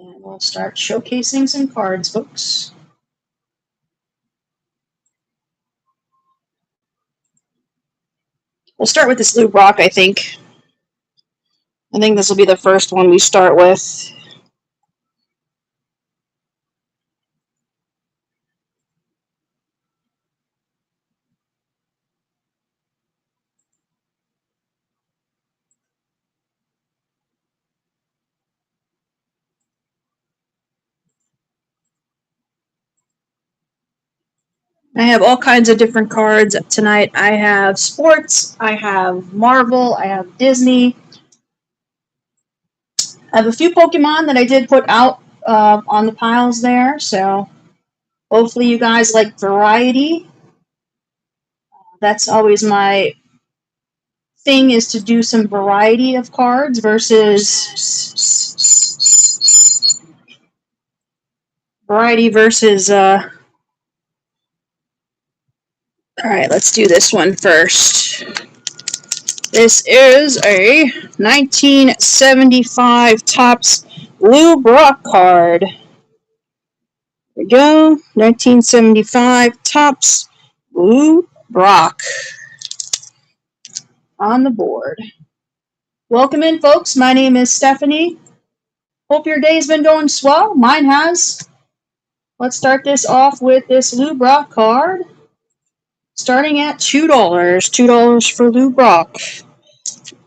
And we'll start showcasing some cards, folks. We'll start with this Lou Brock, I think. I think this will be the first one we start with. I have all kinds of different cards tonight. I have sports, I have Marvel, I have Disney. I have a few Pokemon that I did put out on the piles there, so hopefully you guys like variety. That's always my thing, is to do some variety of cards versus Alright, let's do this one first. This is a 1975 Topps Lou Brock card. There we go. 1975 Topps Lou Brock on the board. Welcome in, folks. My name is Stephanie. Hope your day's been going swell. Mine has. Let's start this off with this Lou Brock card. Starting at $2. $2 for Lou Brock.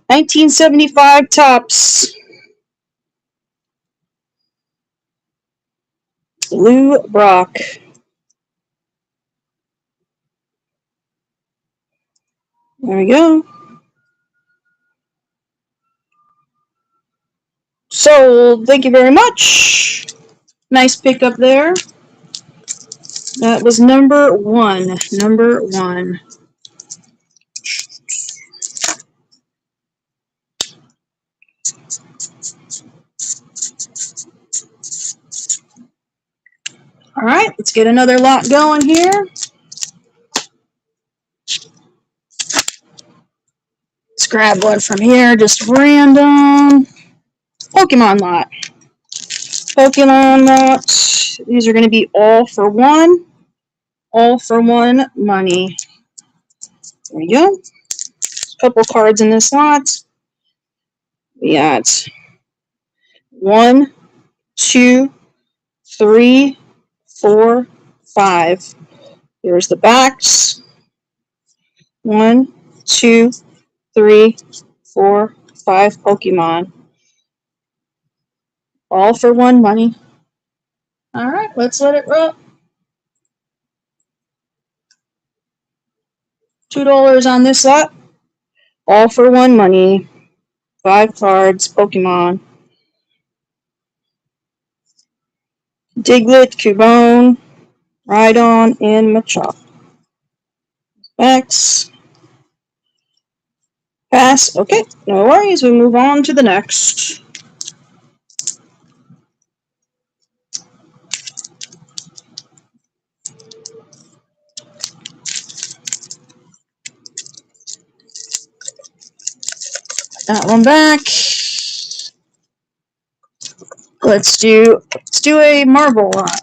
1975 Topps Lou Brock. There we go. Sold. Thank you very much. Nice pickup there. That was number one. Number one. All right, let's get another lot going here. Let's grab one from here, just random. Pokemon lot. Pokemon lot. These are going to be all for one. All for one money. There we go. A couple cards in this lot. We got 1, 2, 3, 4, 5. Here's the backs. 1, 2, 3, 4, 5 Pokemon. All for one money. All right, let's let it roll. $2 on this lot. All for one money. 5 cards, Pokemon. Diglett, Cubone, Rhydon, and Machop. Backs. Pass. Okay, no worries. We move on to the next. That one back. Let's do a Marvel lot.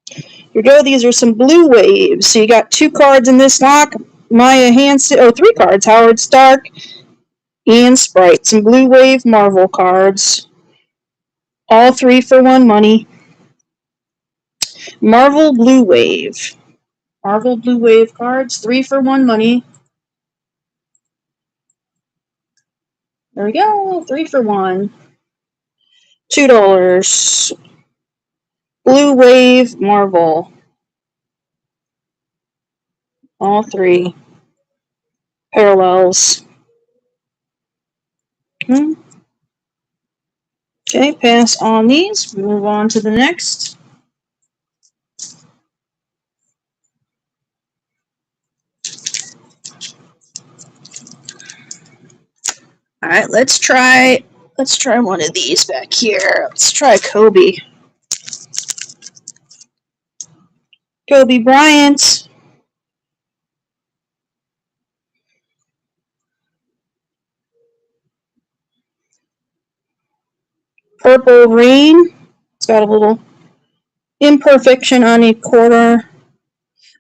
Here we go. These are some blue waves. So you got 2 cards in this lock. Maya Hansen, 3 cards. Howard Stark and Sprite. Some blue wave Marvel cards. All 3 for one money. Marvel Blue Wave. Marvel Blue Wave cards. 3 for one money. There we go. 3 for one. $2. Blue Wave Marvel. All 3. Parallels. Okay, pass on these. Move on to the next. All right, let's try one of these back here. Let's try Kobe. Kobe Bryant. Purple Rain. It's got a little imperfection on a quarter.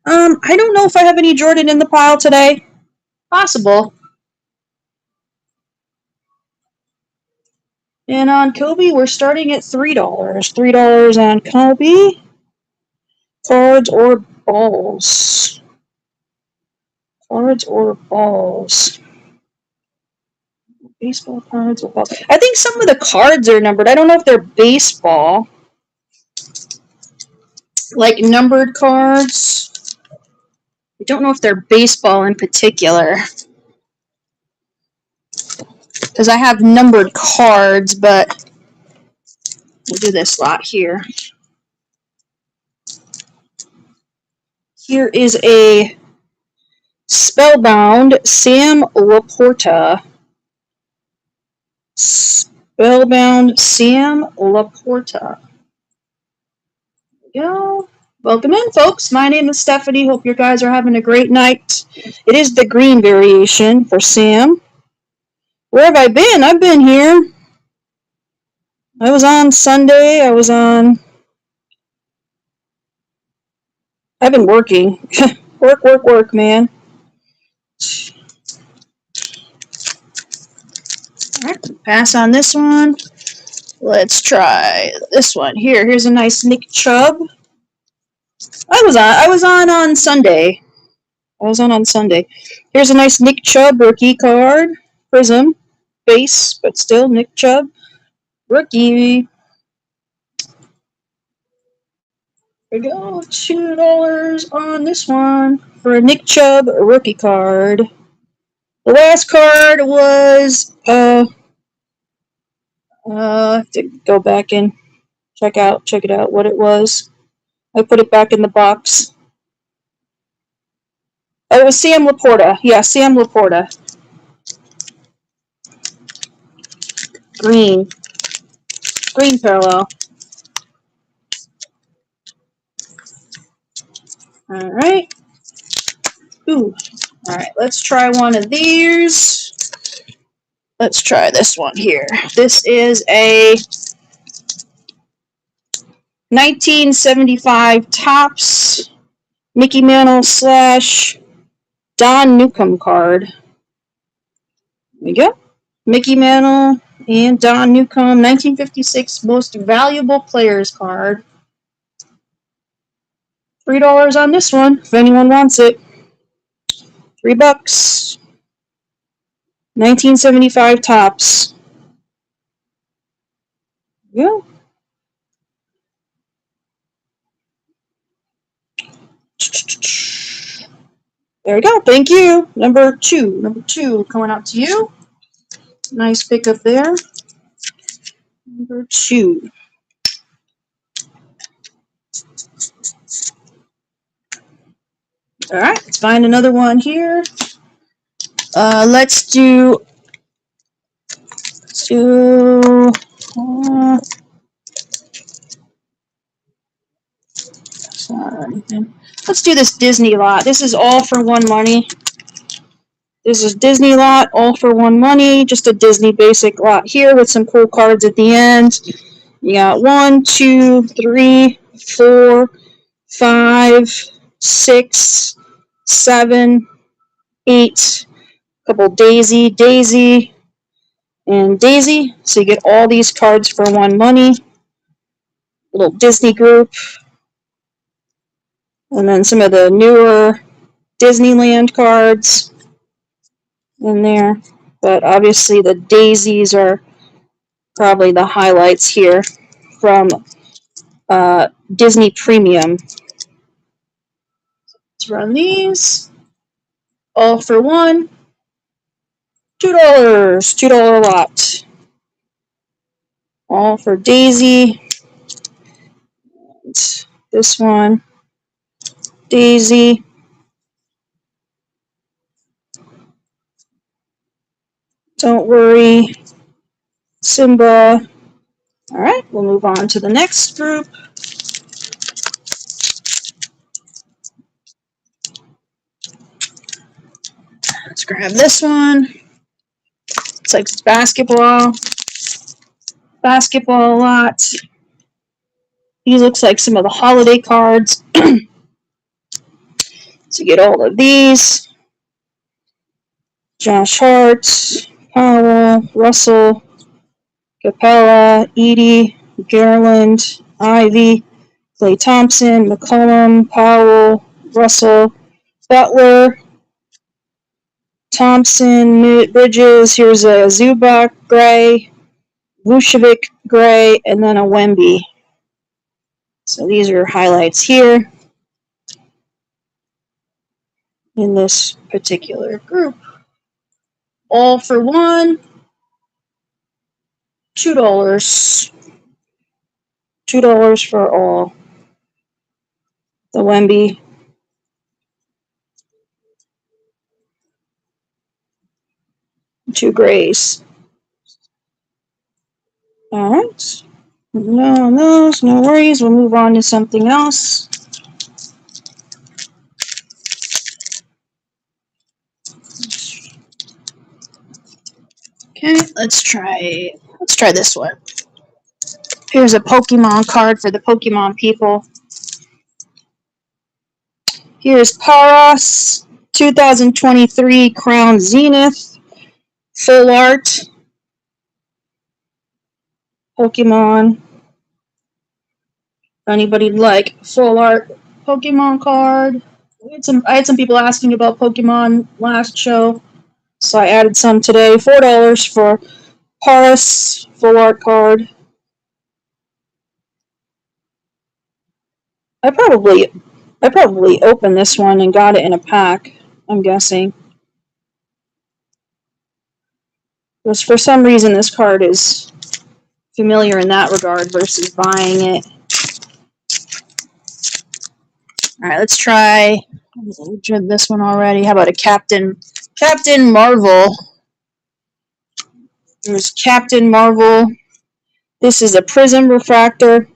I don't know if I have any Jordan in the pile today. Possible. And on Kobe, we're starting at $3. $3 on Kobe. Cards or balls? Cards or balls? Baseball cards or balls? I think some of the cards are numbered. I don't know if they're baseball. Like numbered cards. I don't know if they're baseball in particular. Because I have numbered cards, but we'll do this lot here. Here is a Spellbound Sam Laporta. Spellbound Sam Laporta. There we go. Welcome in, folks. My name is Stephanie. Hope you guys are having a great night. It is the green variation for Sam. Where have I been? I've been here. I was on Sunday. I've been working. Work, man. Alright, pass on this one. Let's try this one. Here's a nice Nick Chubb. I was on Sunday. I was on Sunday. Here's a nice Nick Chubb rookie card. Prism. Base, but still Nick Chubb. Rookie. There we go. $2 on this one for a Nick Chubb rookie card. The last card was I have to go back and check it out what it was. I put it back in the box. Oh, it was Sam Laporta. Yeah, Sam Laporta. Green parallel. All right. Ooh. All right. Let's try one of these. Let's try this one here. This is a 1975 Topps Mickey Mantle / Don Newcomb card. There we go. Mickey Mantle and Don Newcomb, 1956 Most Valuable Players card. $3 on this one, if anyone wants it. $3. 1975 Topps. Yeah. There we go. Thank you. Number two coming out to you. Nice pickup there. Number 2. All right, let's find another one here. Let's do. Let's do this Disney lot. This is all for one money. This is Disney lot, all for one money. Just a Disney basic lot here with some cool cards at the end. You got 1, 2, 3, 4, 5, 6, 7, 8. Couple Daisy, and Daisy. So you get all these cards for one money. Little Disney group. And then some of the newer Disneyland cards in there. But obviously the Daisies are probably the highlights here from Disney Premium. Let's run these. All for one. $2. $2 lot. All for Daisy. And this one. Daisy. Don't worry. Simba. All right, we'll move on to the next group. Let's grab this one. It's like basketball. basketball a lot. These looks like some of the holiday cards. So get all of these. Josh Hart, Powell, Russell, Capella, Edie, Garland, Ivy, Klay Thompson, McCollum, Powell, Russell, Butler, Thompson, Bridges. Here's a Zubac gray, Vucevic gray, and then a Wemby. So these are highlights here in this particular group. All for one, $2. $2 for all. The Wemby. Two grays. Alright. No those, no worries. We'll move on to something else. Okay, let's try this one. Here's a Pokemon card for the Pokemon people. Here's Paras, 2023 Crown Zenith, full art, Pokemon. If anybody'd like full art Pokemon card. I had some people asking about Pokemon last show, so I added some today. $4 for Paras full art card. I probably opened this one and got it in a pack, I'm guessing. Because for some reason this card is familiar in that regard versus buying it. Alright, let's try. We did this one already. How about a Captain Marvel? There's Captain Marvel. This is a Prism Refractor.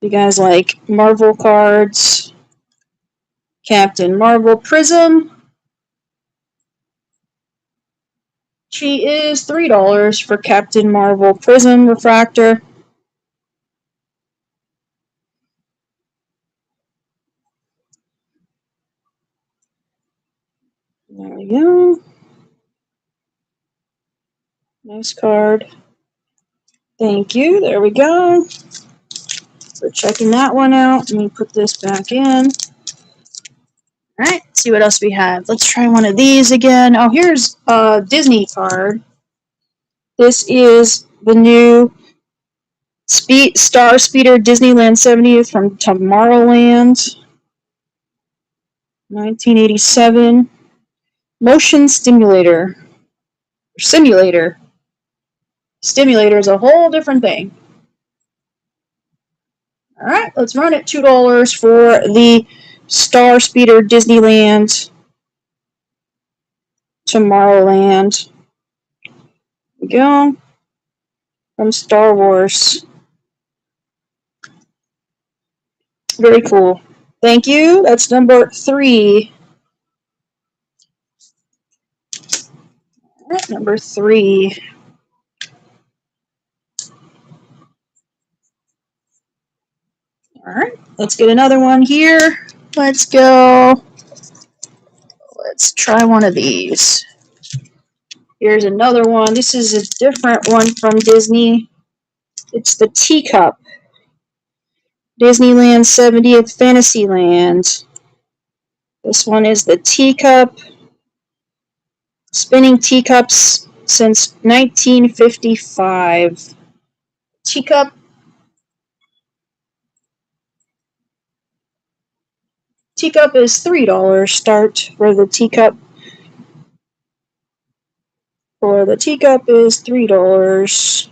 You guys like Marvel cards? Captain Marvel Prism. She is $3 for Captain Marvel Prism Refractor. There we go. Nice card. Thank you. There we go. We're checking that one out. Let me put this back in. Alright, see what else we have. Let's try one of these again. Oh, here's a Disney card. This is the new Star Speeder Disneyland 70th from Tomorrowland. 1987. Motion Stimulator. Simulator. Stimulator is a whole different thing. Alright, let's run it. $2 for the Star Speeder Disneyland Tomorrowland. There we go. From Star Wars. Very cool. Thank you. That's number 3. Alright, number 3. Alright, let's get another one here. Let's go. Let's try one of these. Here's another one. This is a different one from Disney. It's the Teacup. Disneyland 70th Fantasyland. This one is the Teacup. Spinning teacups since 1955. Teacup. Teacup is $3 start for the teacup. For the teacup is $3.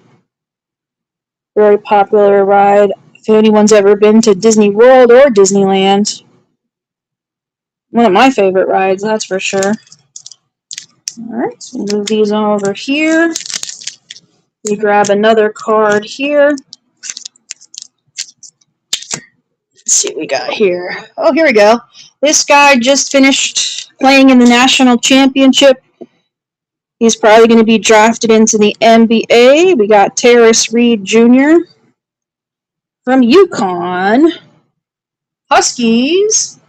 Very popular ride. If anyone's ever been to Disney World or Disneyland, one of my favorite rides, that's for sure. Alright, so move these on over here. We grab another card here. Let's see what we got here. Oh, here we go. This guy just finished playing in the national championship. He's probably going to be drafted into the NBA. We got Terrace Reed Jr. from Yukon. Huskies.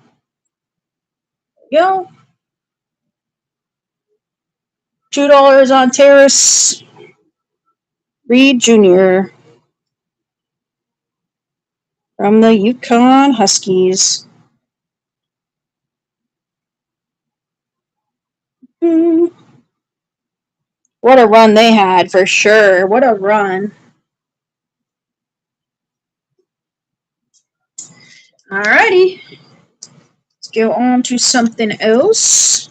Go. $2 on Terrace Reed Jr. from the Yukon Huskies. What a run they had, for sure. What a run. Alrighty. Let's go on to something else.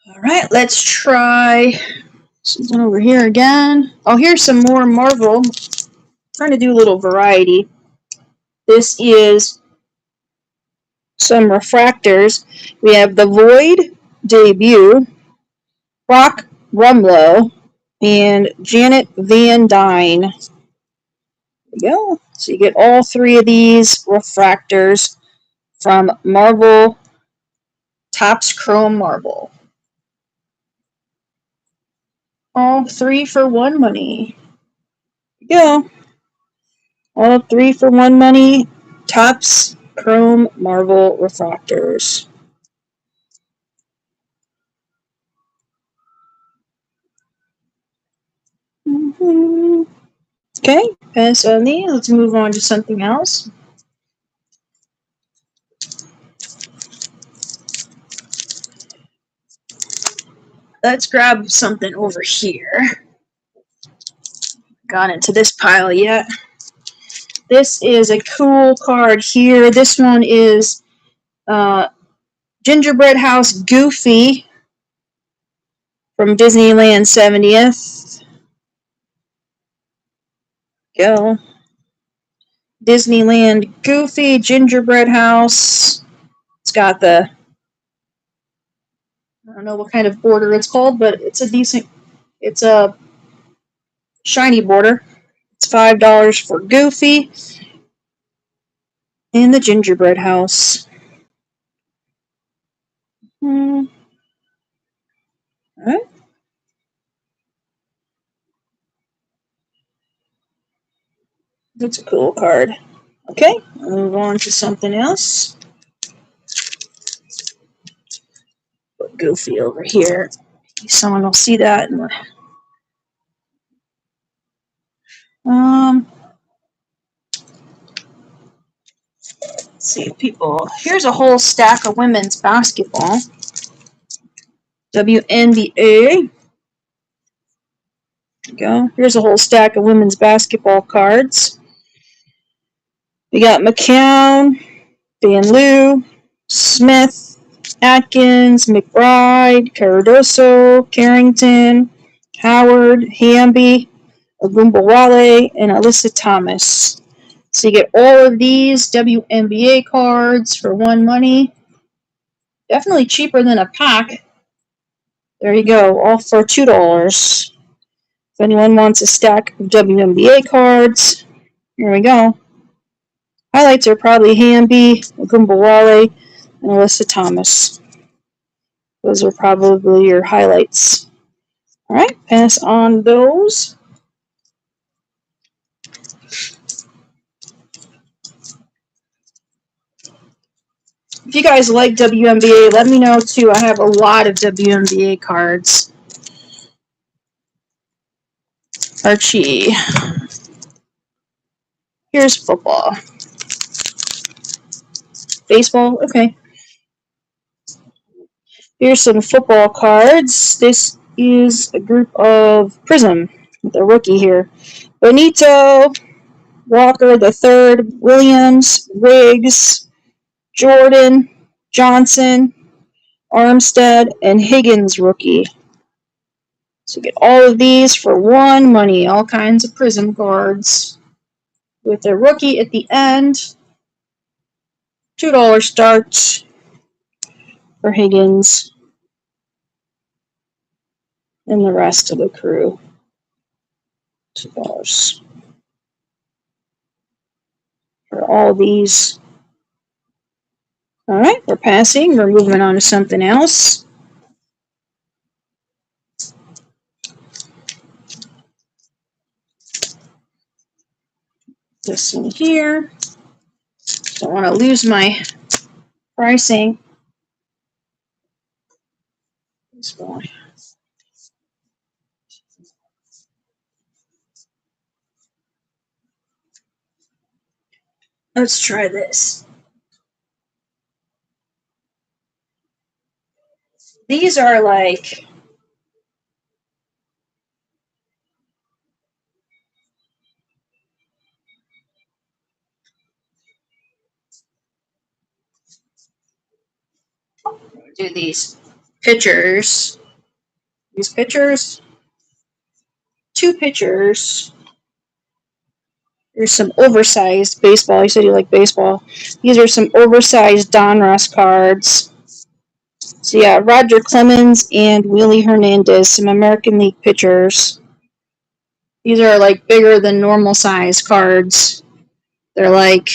Alright, let's try something over here again. Oh, here's some more Marvel. I'm trying to do a little variety. This is some refractors. We have the Void debut, Brock Rumlow, and Janet Van Dyne. There we go. So you get all three of these refractors from Marvel Topps Chrome Marble. All 3 for 1 money. There you go. All 3 for 1 money. Topps Chrome Marble refractors. Okay, pass on these. Let's move on to something else. Let's grab something over here. Got into this pile yet. This is a cool card here. This one is Gingerbread House Goofy from Disneyland 70th. Go. Disneyland Goofy Gingerbread House. It's got the, I don't know what kind of border it's called, but it's a shiny border. It's $5 for Goofy in the Gingerbread House. All right. That's a cool card. Okay, move on to something else. Put Goofy over here. Someone will see that. Let's see, people. Here's a whole stack of women's basketball. WNBA. Go. Here's a whole stack of women's basketball cards. We got McCown, Van Loo, Smith, Atkins, McBride, Cardoso, Carrington, Howard, Hamby, Ogumbawale, and Alyssa Thomas. So you get all of these WNBA cards for 1 money. Definitely cheaper than a pack. There you go, all for $2. If anyone wants a stack of WNBA cards, here we go. Highlights are probably Hamby, Ogumbawale, and Alyssa Thomas. Those are probably your highlights. All right, pass on those. If you guys like WNBA, let me know too. I have a lot of WNBA cards. Archie. Here's football. Baseball, okay. Here's some football cards. This is a group of Prism with a rookie here. Benito, Walker III, Williams, Riggs, Jordan, Johnson, Armstead, and Higgins rookie. So you get all of these for 1 money. All kinds of Prism cards. With a rookie at the end. $2 start for Higgins and the rest of the crew. $2 for all these All right, we're passing. We're moving on to something else. This in here. Don't want to lose my pricing. This boy. Let's try this. These are like do these pictures. These pictures. 2 pictures. There's some oversized baseball. You said you like baseball. These are some oversized Donruss cards. So yeah, Roger Clemens and Willie Hernandez, some American League pitchers. These are like bigger than normal size cards. They're like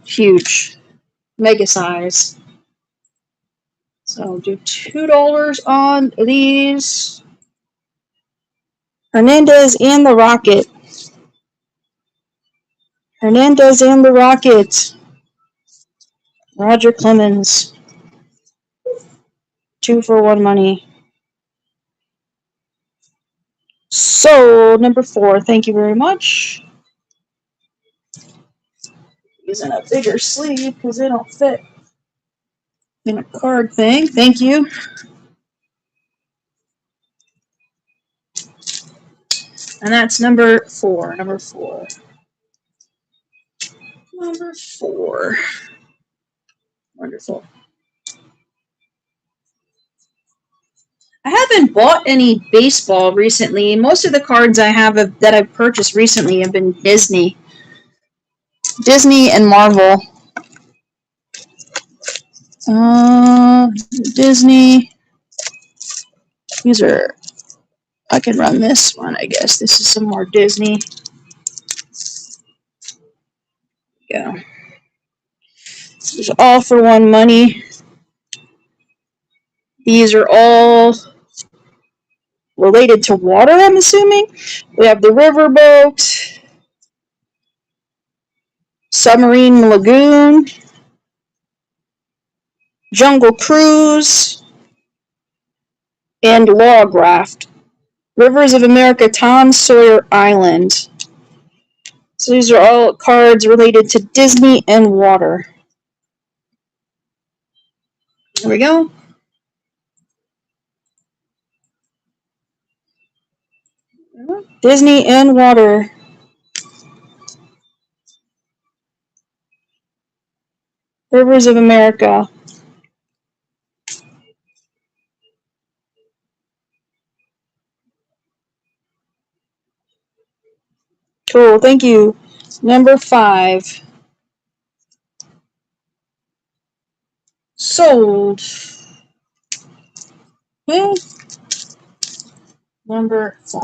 huge, mega size. So I'll do $2 on these. Hernandez and the Rocket. Hernandez and the Rocket. Roger Clemens. 2 for 1 money. Sold number 4. Thank you very much. Using a bigger sleeve because they don't fit in a card thing. Thank you. And that's number 4. Number 4. Number 4. Wonderful. I haven't bought any baseball recently. Most of the cards I have that I've purchased recently have been Disney. Disney and Marvel. Disney. These are, I can run this one, I guess. This is some more Disney. Yeah. These are all for 1 money. These are all related to water, I'm assuming. We have the Riverboat, Submarine Lagoon, Jungle Cruise, and Log Raft. Rivers of America, Tom Sawyer Island. So these are all cards related to Disney and water. There we go. Disney and water. Rivers of America. Cool, thank you. Number 5. Sold. Okay. Number 5.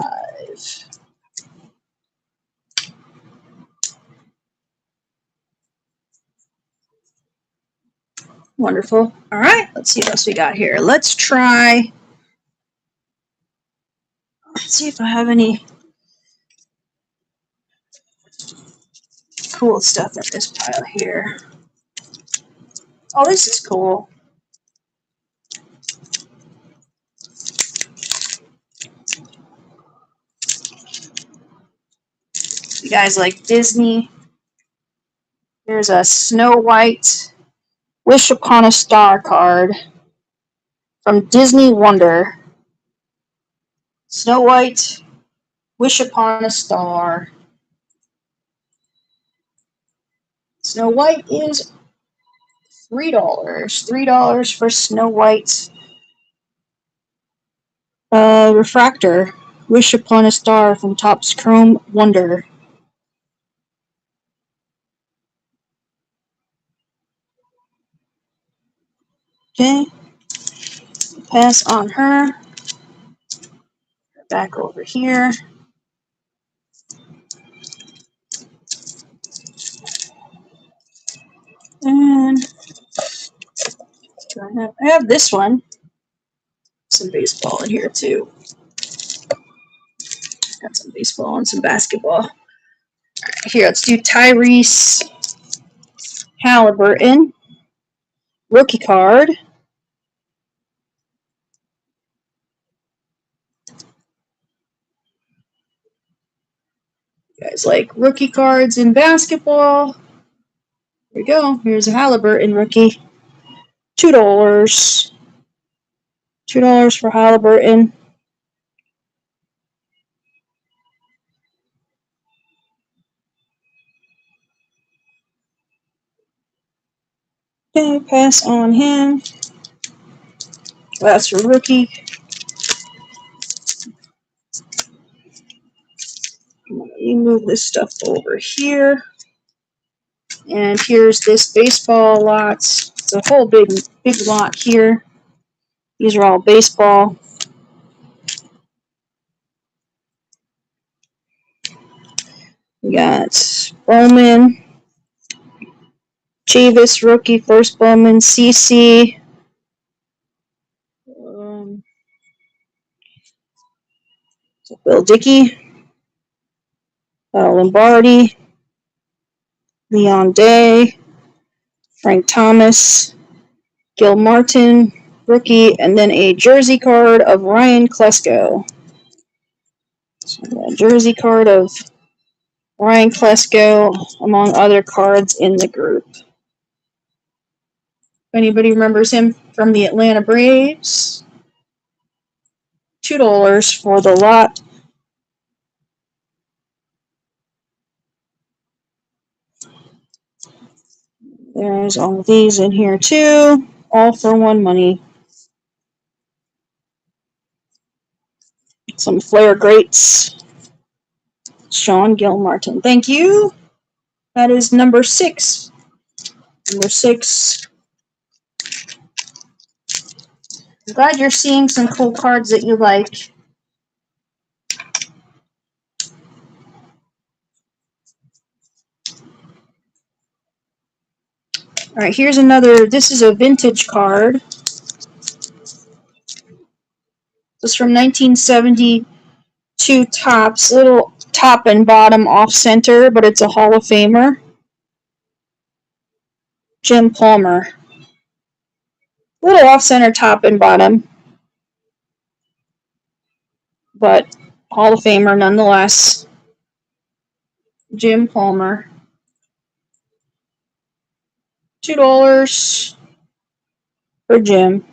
Wonderful. All right, let's see what else we got here. Let's see if I have any cool stuff in this pile here. Oh, this is cool. You guys like Disney? There's a Snow White Wish Upon a Star card from Disney Wonder. Snow White Wish Upon a Star. Snow White is $3. $3 for Snow White. Refractor. Wish Upon a Star from Topps Chrome Wonder. Okay. Pass on her. Back over here. I have this one. Some baseball in here too. Got some baseball and some basketball. Here, let's do Tyrese Halliburton. Rookie card. You guys like rookie cards in basketball? Here we go. Here's a Halliburton rookie. $2. $2 for Halliburton. Okay, pass on him. That's for rookie. You move this stuff over here. And here's this baseball lots. It's a whole big lot here. These are all baseball. We got Bowman, Chavis rookie, first Bowman, CC. Bill Dickey, Lombardi, Leon Day, Frank Thomas, Gil Martin, rookie, and then a jersey card of Ryan Klesko. So a jersey card of Ryan Klesko, among other cards in the group. If anybody remembers him from the Atlanta Braves, $2 for the lot. There's all of these in here too, all for one money. Some Flair greats. Sean Gilmartin. Thank you. That is number 6. Number 6. I'm glad you're seeing some cool cards that you like. All right, here's another. This is a vintage card. This is from 1972 Topps. Little top and bottom off center, but it's a Hall of Famer. Jim Palmer. Little off center top and bottom, but Hall of Famer nonetheless. Jim Palmer. $2 for Jim.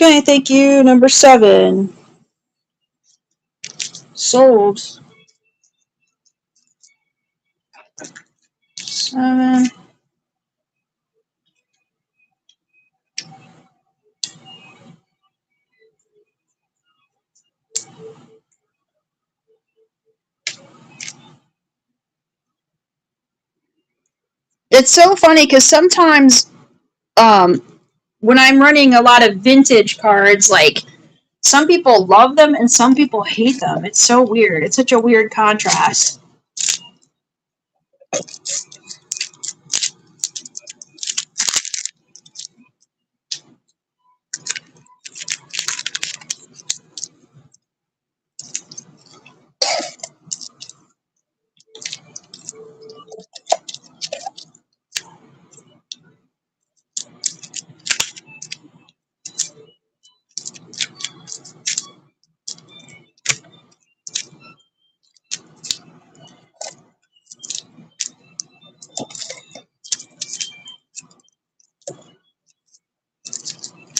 Okay, thank you. Number 7. Sold. 7. It's so funny because sometimes when I'm running a lot of vintage cards, like some people love them and some people hate them. It's so weird. It's such a weird contrast.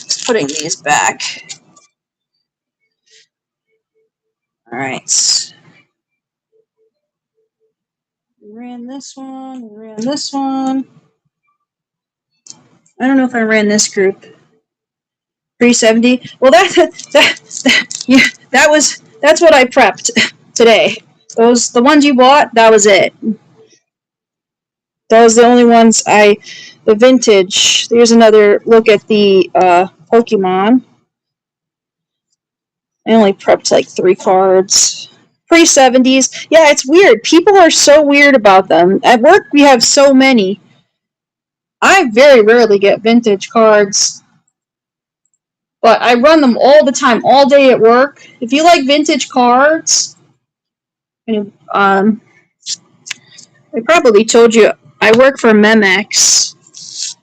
Just putting these back. All right. We ran this one. We ran this one. I don't know if I ran this group. 370. Well, that's what I prepped today. The ones you bought, that was it. That was the only ones the vintage. Here's another look at the Pokemon. I only prepped like 3 cards. Pre-70s. Yeah, it's weird. People are so weird about them. At work, we have so many. I very rarely get vintage cards, but I run them all the time, all day at work. If you like vintage cards, I probably told you I work for Memex.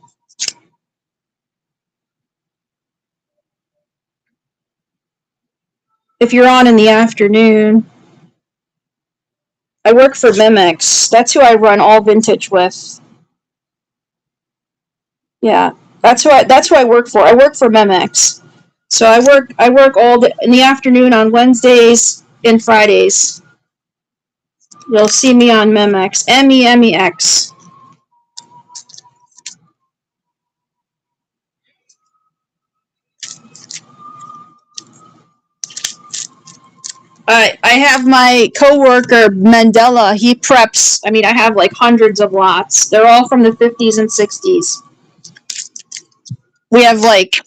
If you're on in the afternoon, I work for Memex. That's who I run all vintage with. Yeah, that's who I work for. I work for Memex. So I work in the afternoon on Wednesdays and Fridays. You'll see me on Memex. MEMEX. I have my coworker Mandela. He preps. I mean, I have like hundreds of lots. They're all from the 50s and 60s. We have like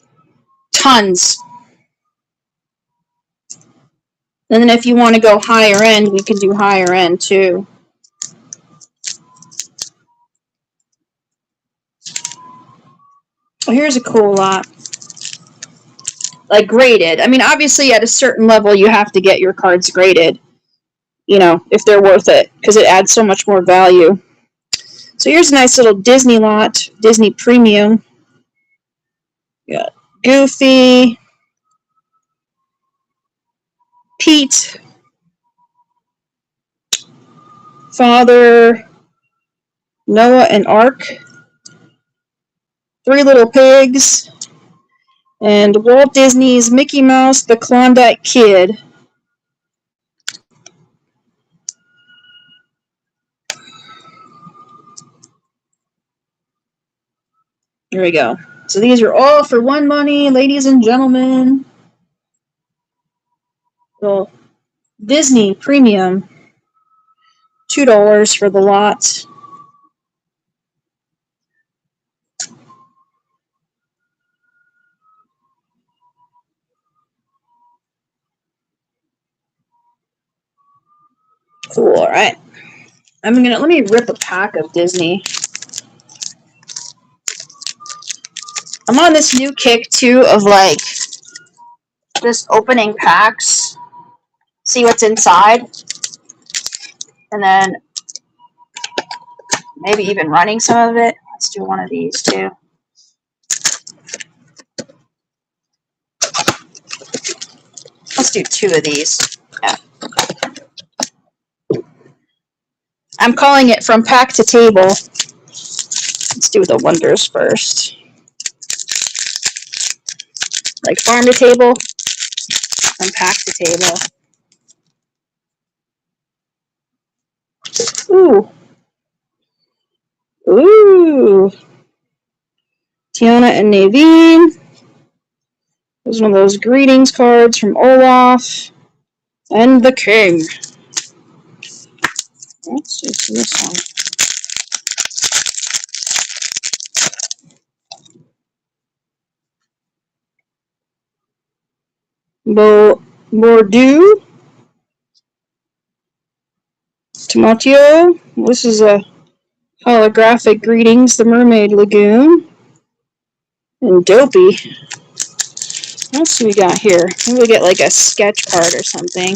tons. And then if you want to go higher end, we can do higher end too. Oh, here's a cool lot. Like graded. I mean, obviously at a certain level you have to get your cards graded, you know, if they're worth it, because it adds so much more value. So here's a nice little Disney lot, Disney Premium. We got Goofy, Pete, Father, Noah and Ark, Three Little Pigs, and Walt Disney's Mickey Mouse, the Klondike Kid. Here we go. So these are all for one money, ladies and gentlemen. Well, Disney Premium, $2 for the lot. Cool, alright. Let me rip a pack of Disney. I'm on this new kick too of like just opening packs, see what's inside, and then maybe even running some of it. Let's do one of these too. Let's do 2 of these. Yeah. I'm calling it from pack to table. Let's do the wonders first. Like farm to table, from pack to table. Ooh. Ooh. Tiana and Naveen. There's one of those greetings cards from Olaf. And the King. Let's just do this one. Bordeaux. Tomatio. This is a holographic greetings, the Mermaid Lagoon. And Dopey. What else do we got here? Maybe we get like a sketch card or something.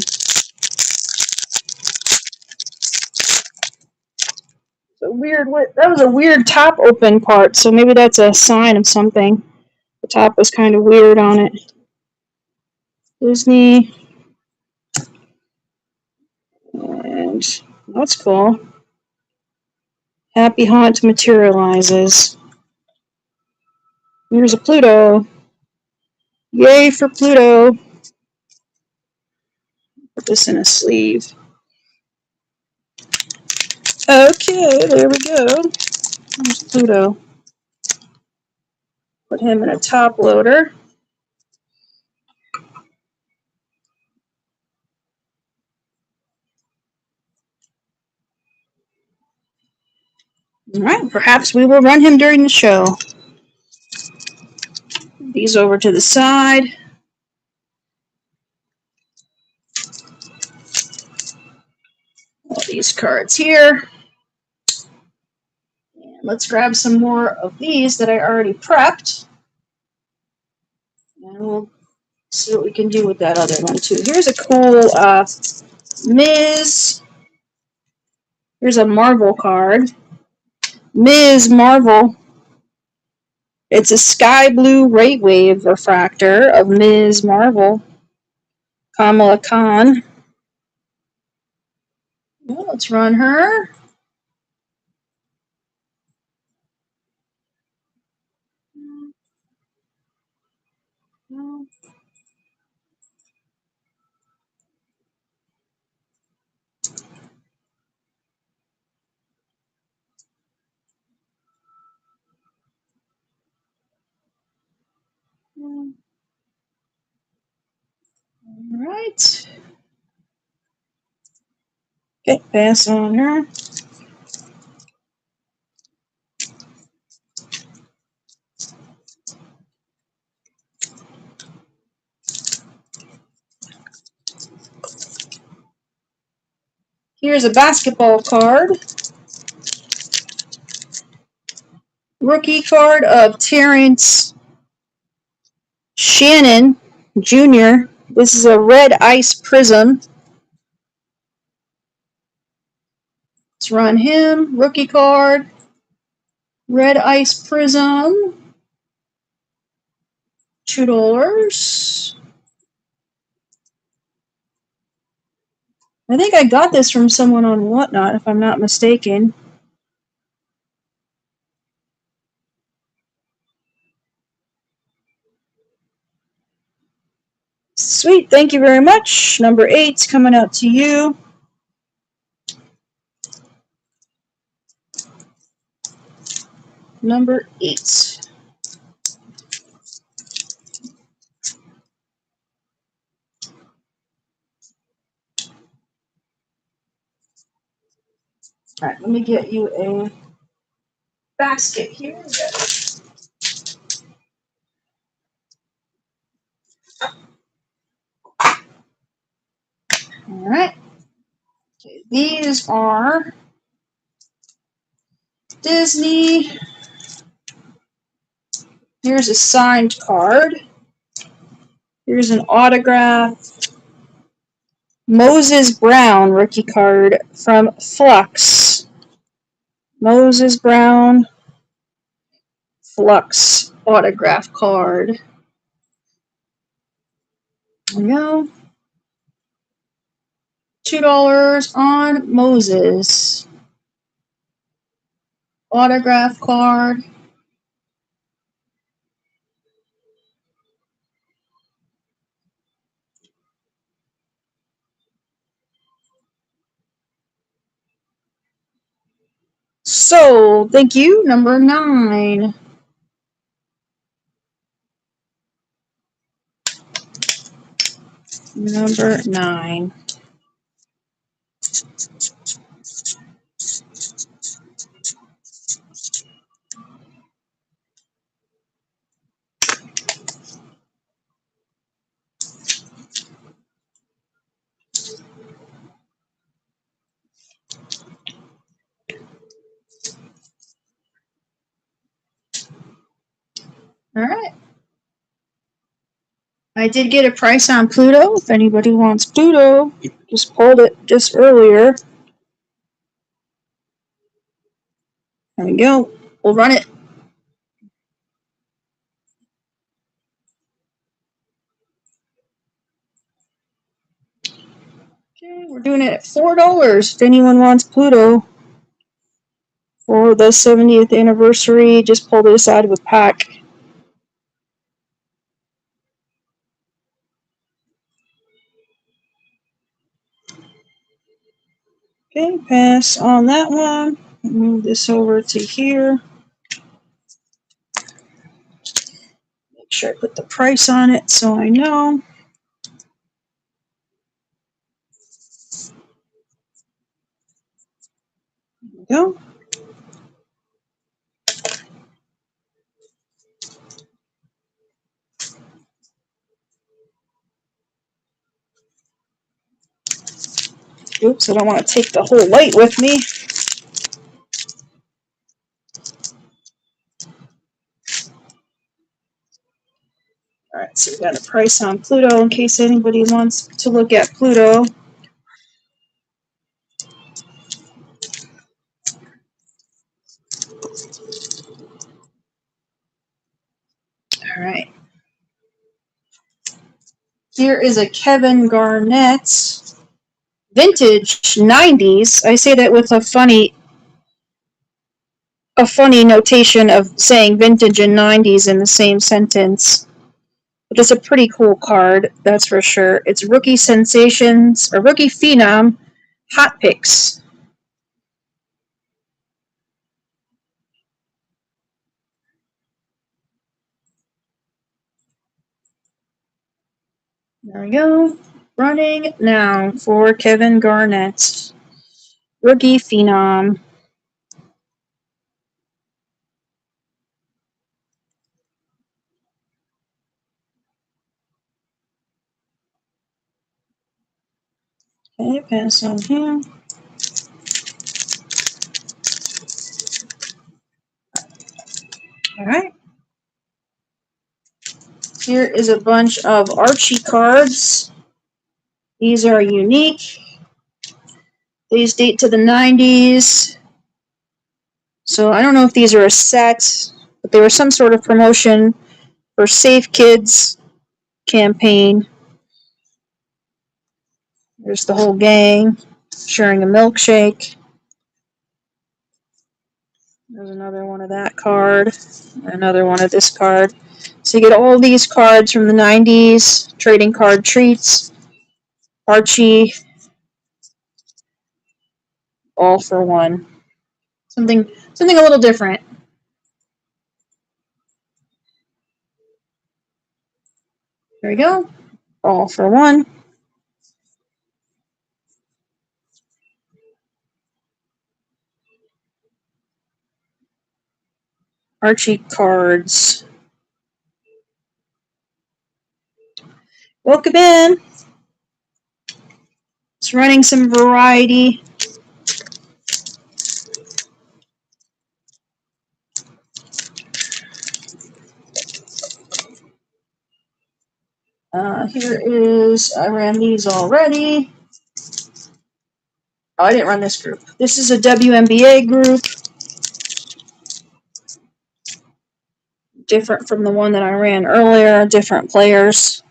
That was a weird top open part, so maybe that's a sign of something. The top was kind of weird on it. Disney. And that's cool. Happy Haunt materializes. Here's a Pluto. Yay for Pluto. Put this in a sleeve. Okay, there we go. There's Pluto. Put him in a top loader. Alright, perhaps we will run him during the show. These over to the side. these cards here. And let's grab some more of these that I already prepped. And we'll see what we can do with that other one too. Here's a cool Ms. Here's a Marvel card. Ms. Marvel. It's a sky blue rate wave refractor of Ms. Marvel. Kamala Khan. Well, let's run her. All right. Okay, pass on her. Here's a basketball card. Rookie card of Terrence Shannon Jr. This is a red ice prism. Let's run him. Rookie card. Red ice prism. $2. I think I got this from someone on Whatnot, if I'm not mistaken. Sweet, thank you very much. Number 8's coming out to you. Number 8. All right, let me get you a basket here. All right. Okay, these are Disney. Here's a signed card. Here's an autograph. Moses Brown rookie card from Flux. Moses Brown Flux autograph card. There we go. $2 on Moses. Autograph card. So, thank you. Number 9. Number 9. All right. I did get a price on Pluto. If anybody wants Pluto, just pulled it just earlier. There we go. We'll run it. Okay, we're doing it at $4 if anyone wants Pluto. For the 70th anniversary, just pulled it aside with Pack. Okay, pass on that one. Move this over to here. Make sure I put the price on it so I know. There we go. Oops, I don't want to take the whole light with me. Alright, so we got a price on Pluto in case anybody wants to look at Pluto. Alright. Here is a Kevin Garnett vintage 90s. I say that with a funny notation of saying vintage and 90s in the same sentence. But it's a pretty cool card, that's for sure. It's Rookie Sensations, or Rookie Phenom, Hot Picks. There we go. Running now for Kevin Garnett. Rookie Phenom. Okay, pass on him. Alright. Here is a bunch of Archie cards. These are unique. These date to the 90s. So I don't know if these are a set, but they were some sort of promotion for Safe Kids campaign. There's the whole gang sharing a milkshake. There's another one of that card. Another one of this card. So you get all these cards from the 90s. Trading card treats. Archie. All for one. Something a little different. There we go. All for one. Archie cards. Welcome in. It's running some variety. Here is, I ran these already. Oh, I didn't run this group. This is a WNBA group. Different from the one that I ran earlier, different players.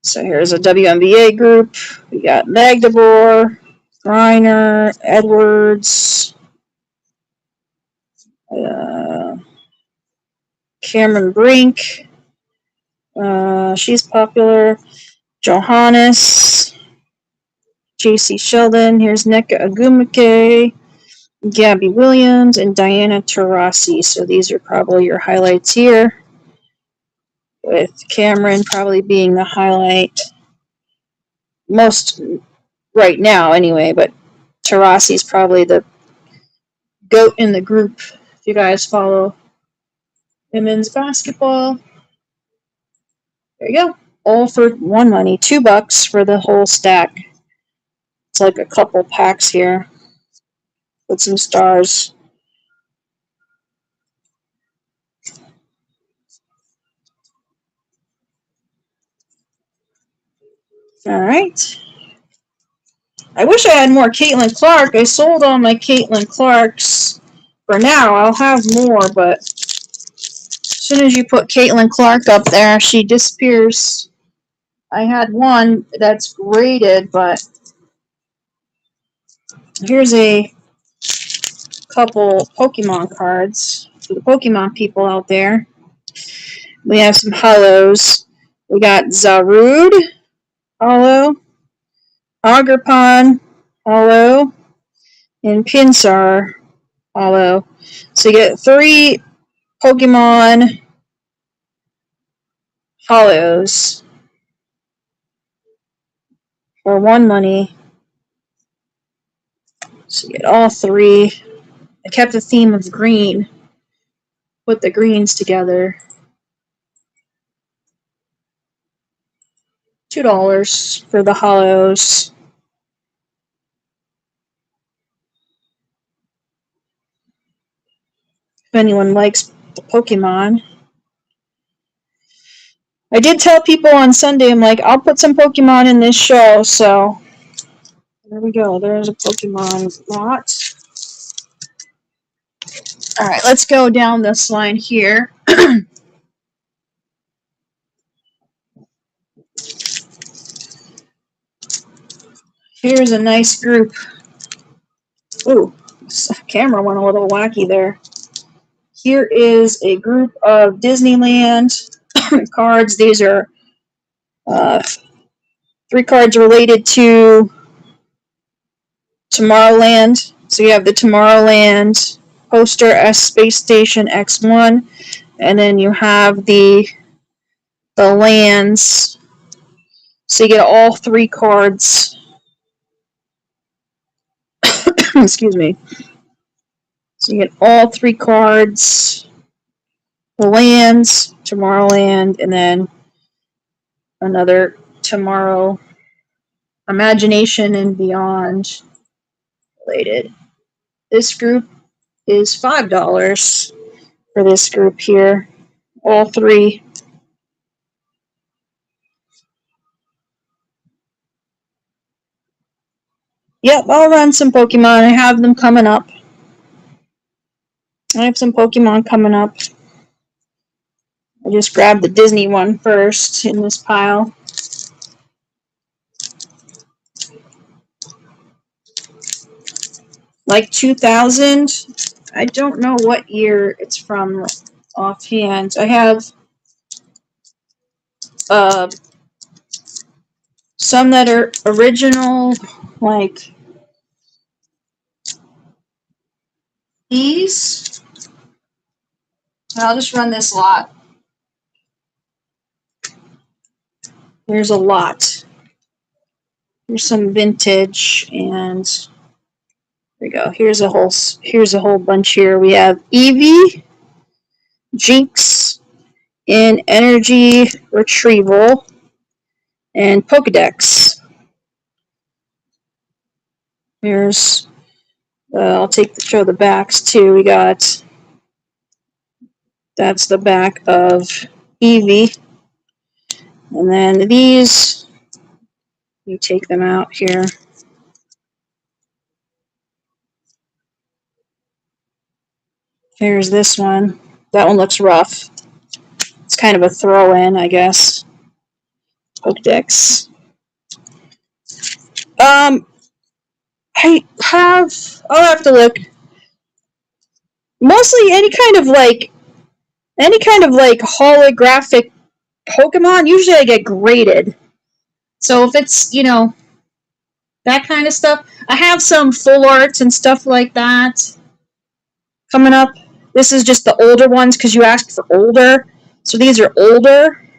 So here's a WNBA group. We got Magdeburg, Griner, Edwards, Cameron Brink. She's popular. Johannes, JC Sheldon. Here's Nneka Agumike, Gabby Williams, and Diana Taurasi. So these are probably your highlights here, with Cameron probably being the highlight most right now anyway, but Taurasi's probably the GOAT in the group if you guys follow women's basketball. There you go. All for one money. $2 for the whole stack. It's like a couple packs here with some stars. All right. I wish I had more Caitlin Clark. I sold all my Caitlin Clarks for now. I'll have more, but as soon as you put Caitlin Clark up there, she disappears. I had one that's graded, but here's a couple Pokemon cards for the Pokemon people out there. We have some hollows. We got Zarude, hollow, Agripon, hollow, and Pinsir, hollow. So you get 3 Pokemon hollows for 1 money. So you get all 3. I kept the theme of green. Put the greens together. $2 for the hollows. anyone likes the Pokemon. I did tell people on Sunday, I'm like, I'll put some Pokemon in this show, so there we go. There's a Pokemon lot. Alright, let's go down this line here. Here's a nice group. Ooh, the camera went a little wacky there. Here is a group of Disneyland cards. These are 3 cards related to Tomorrowland. So you have the Tomorrowland poster S Space Station X1, and then you have the lands. So you get all 3 cards. Excuse me. So you get all 3 cards. The lands, Tomorrowland, and then another Tomorrow Imagination and Beyond related. This group is $5 for this group here. All 3. Yep, I'll run some Pokemon. I have them coming up. I have some Pokemon coming up. I just grabbed the Disney one first in this pile. Like 2000. I don't know what year it's from offhand. I have some that are original, like these. I'll just run this lot. There's a lot. Here's some vintage, and there we go. Here's a whole bunch here. We have Eevee, Jinx, in Energy Retrieval, and Pokedex. Here's I'll show the backs too. We got, that's the back of Eevee, and then these, you take them out here. Here's this one. That one looks rough. It's kind of a throw-in, I guess. Pokedex. I'll have to look. Mostly any kind of like holographic Pokemon, usually I get graded. So if it's, that kind of stuff, I have some full arts and stuff like that coming up. This is just the older ones because you asked for older. So these are older.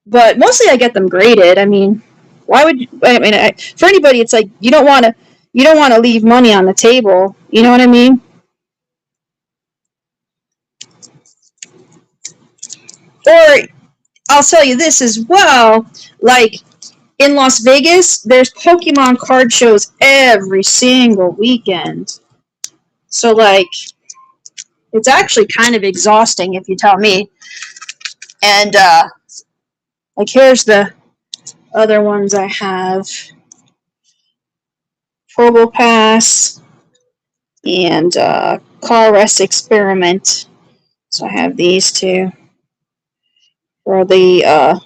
But mostly I get them graded. I mean, why would you, for anybody, it's like you don't want to leave money on the table. You know what I mean? Or I'll tell you this as well, like in Las Vegas, there's Pokemon card shows every single weekend. So like it's actually kind of exhausting if you tell me. And like here's the other ones I have. Probopass and Call Rest Experiment. So I have these two for the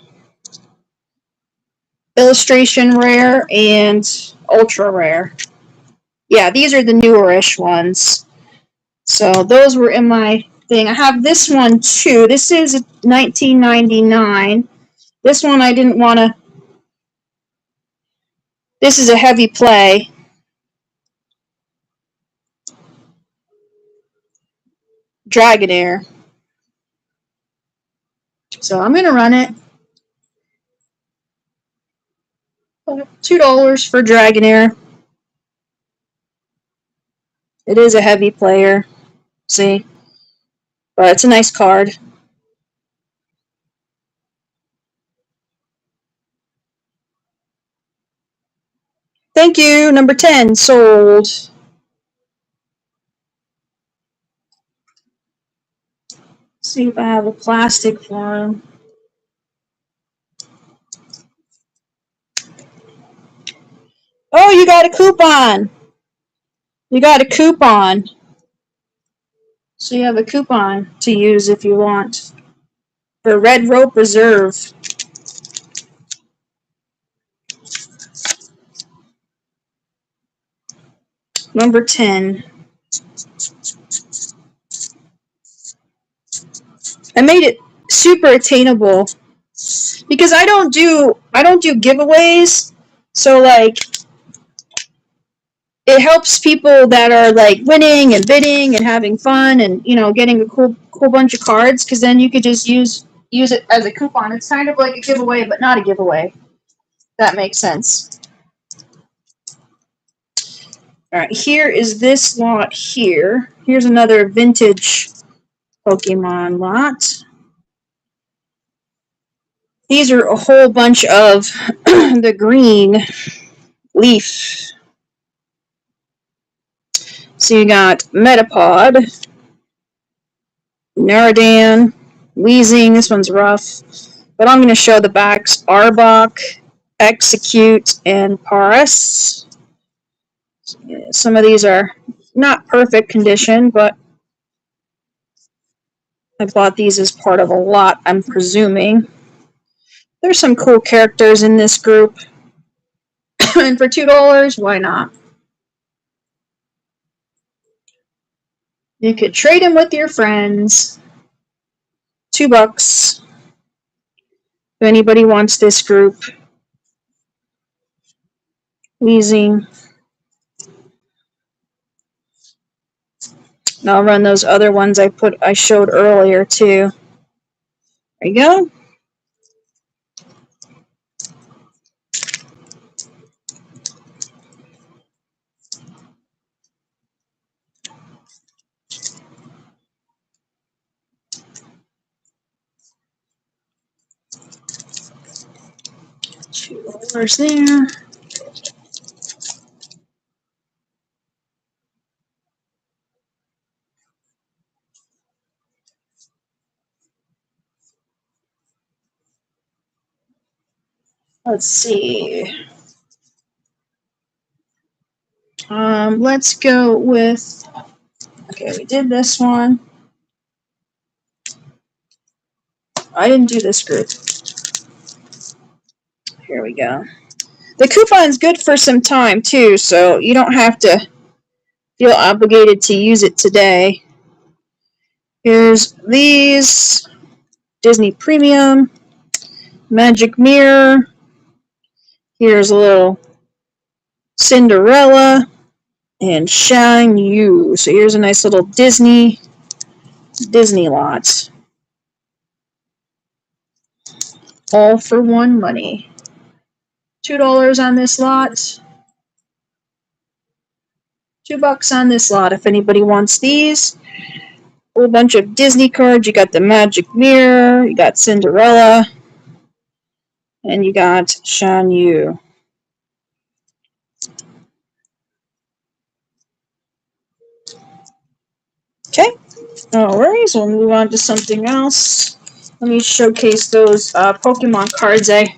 illustration rare and ultra rare. Yeah, these are the newerish ones. So those were in my thing. I have this one too. This is 1999. This one I didn't want to. This is a heavy play. Dragonair. So I'm going to run it. $2 for Dragonair. It is a heavy player. See? But it's a nice card. Thank you. Number 10 sold. See if I have a plastic for him. Oh, you got a coupon! You got a coupon. So you have a coupon to use if you want. The Red Rope Reserve. Number 10. I made it super attainable because I don't do giveaways. So like it helps people that are like winning and bidding and having fun and getting a cool bunch of cards, because then you could just use it as a coupon. It's kind of like a giveaway but not a giveaway. That makes sense. All right, here is this lot here. Here's another vintage Pokemon lot. These are a whole bunch of the green leaf. So you got Metapod, Naradan, Weezing, this one's rough, but I'm going to show the backs. Arbok, Execute, and Paras. Some of these are not perfect condition, but I bought these as part of a lot, I'm presuming. There's some cool characters in this group. And for $2, why not? You could trade them with your friends. $2. If anybody wants this group. Weezing. And I'll run those other ones I showed earlier too. There you go. $2 there. Let's see. Let's go with. Okay, we did this one. I didn't do this group. Here we go. The coupon's good for some time too, so you don't have to feel obligated to use it today. Here's these. Disney Premium. Magic Mirror. Here's a little Cinderella. And Shine You. So here's a nice little Disney lot. All for one money. $2 on this lot. $2 on this lot if anybody wants these. A whole bunch of Disney cards. You got the Magic Mirror, you got Cinderella, and you got Shan Yu. Okay, no worries. We'll move on to something else. Let me showcase those Pokemon cards I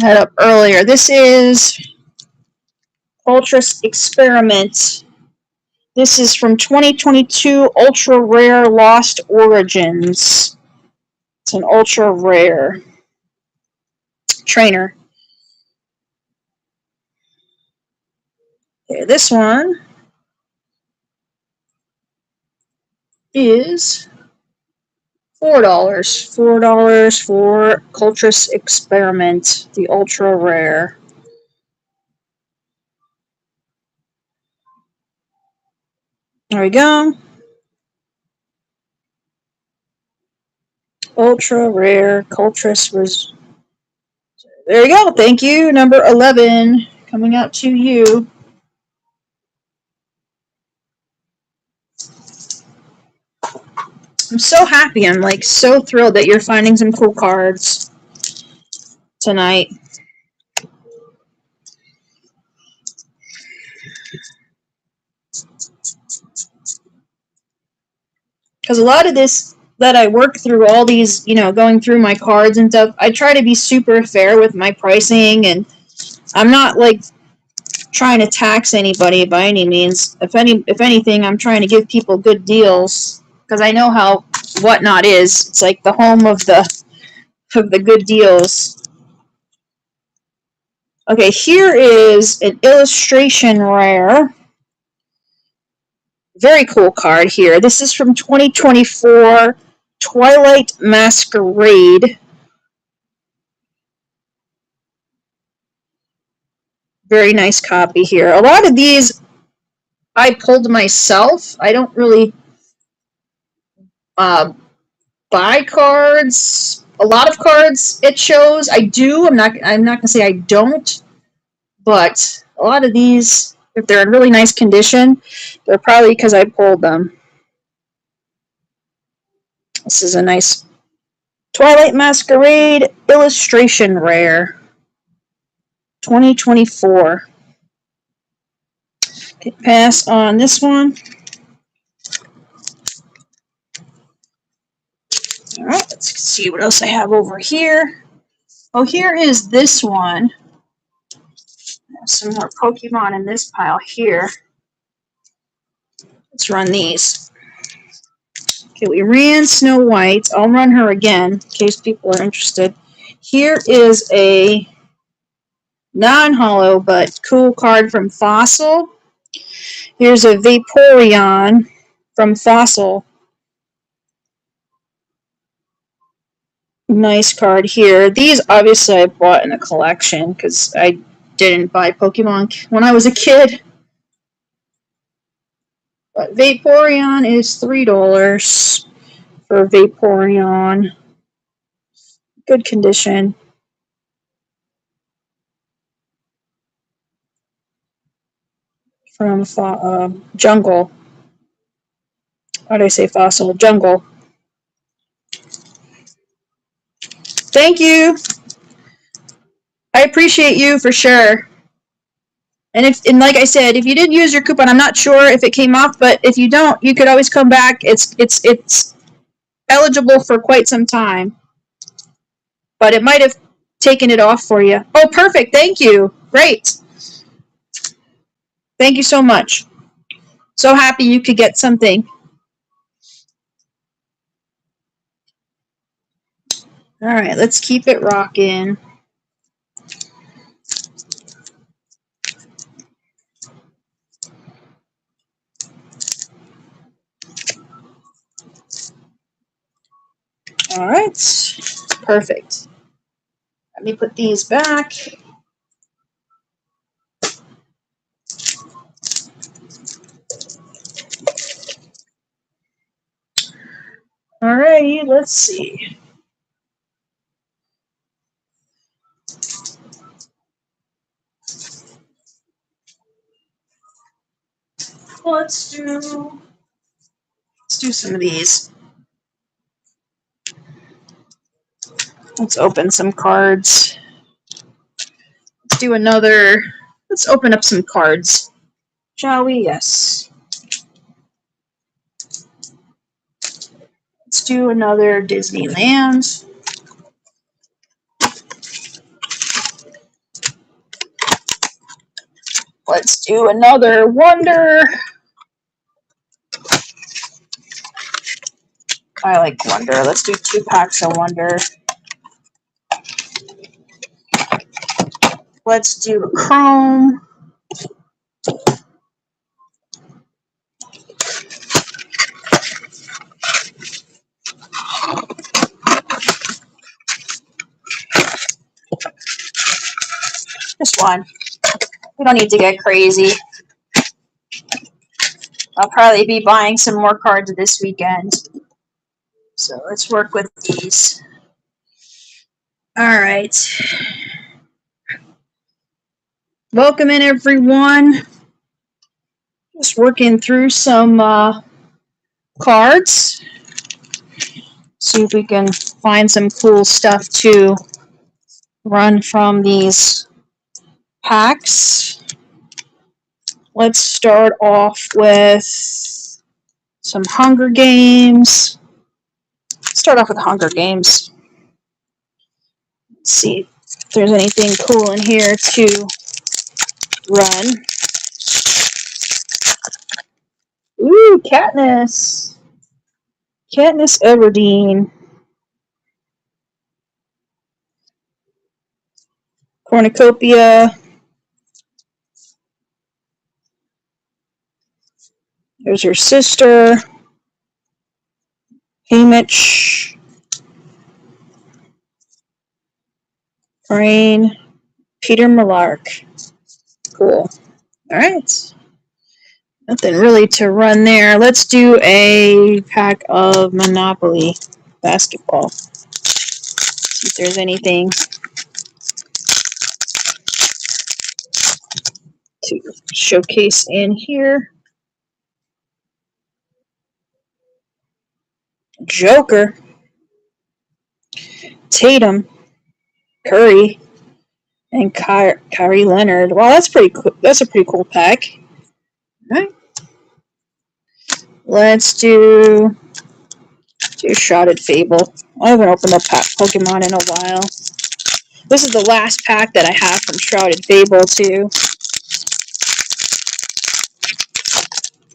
had up earlier. This is Ultra Experiment. This is from 2022 Ultra Rare Lost Origins. It's an ultra rare trainer. Okay, this one is $4. $4 for Cultress Experiment, the ultra rare. There we go. Ultra rare Cultress was. There you go. Thank you. Number 11 coming out to you. I'm so happy. I'm like so thrilled that you're finding some cool cards tonight. Because a lot of this that I work through all these, going through my cards and stuff, I try to be super fair with my pricing, and I'm not like trying to tax anybody by any means. If anything, I'm trying to give people good deals because I know how Whatnot is. It's like the home of the good deals. Okay, here is an illustration rare. Very cool card here. This is from 2024 Twilight Masquerade. Very nice copy here. A lot of these I pulled myself. I don't really buy cards. A lot of cards it shows. I do. I'm not gonna say I don't, but a lot of these, if they're in really nice condition, they're probably because I pulled them. This is a nice Twilight Masquerade illustration rare. 2024. Okay, pass on this one. All right, let's see what else I have over here. Oh, here is this one. Some more Pokemon in this pile here. Let's run these. Okay, we ran Snow White. I'll run her again in case people are interested. Here is a non-holo but cool card from Fossil. Here's a Vaporeon from Fossil. Nice card here. These obviously I bought in a collection because I didn't buy Pokemon when I was a kid. But Vaporeon is $3 for Vaporeon. Good condition. From Jungle. Why did I say Fossil? Jungle. Thank you. I appreciate you for sure. And like I said, if you didn't use your coupon, I'm not sure if it came off, but if you don't, you could always come back. It's eligible for quite some time. But it might have taken it off for you. Oh, perfect. Thank you. Great. Thank you so much. So happy you could get something. All right, let's keep it rocking. All right, perfect. Let me put these back. All right, let's see. Let's do some of these. Let's open some cards. Let's open up some cards. Shall we? Yes. Let's do another Disneyland. Let's do another Wonder. I like Wonder. Let's do 2 packs of Wonder. Let's do a Chrome. Just one. We don't need to get crazy. I'll probably be buying some more cards this weekend. So let's work with these. All right. Welcome in, everyone. Just working through some cards. See if we can find some cool stuff to run from these packs. Let's start off with some Hunger Games. Start off with Hunger Games. Let's see if there's anything cool in here to run. Ooh, Katniss. Katniss Everdeen. Cornucopia. There's her sister. Haymitch. Rain. Peter Millark. Cool. Alright. Nothing really to run there. Let's do a pack of Monopoly basketball. See if there's anything to showcase in here. Joker. Tatum. Curry. And Kyrie Leonard. Wow, that's pretty cool. That's a pretty cool pack. All right. Let's do Shotted Fable. I haven't opened up Pokemon in a while. This is the last pack that I have from Shrouded Fable, too.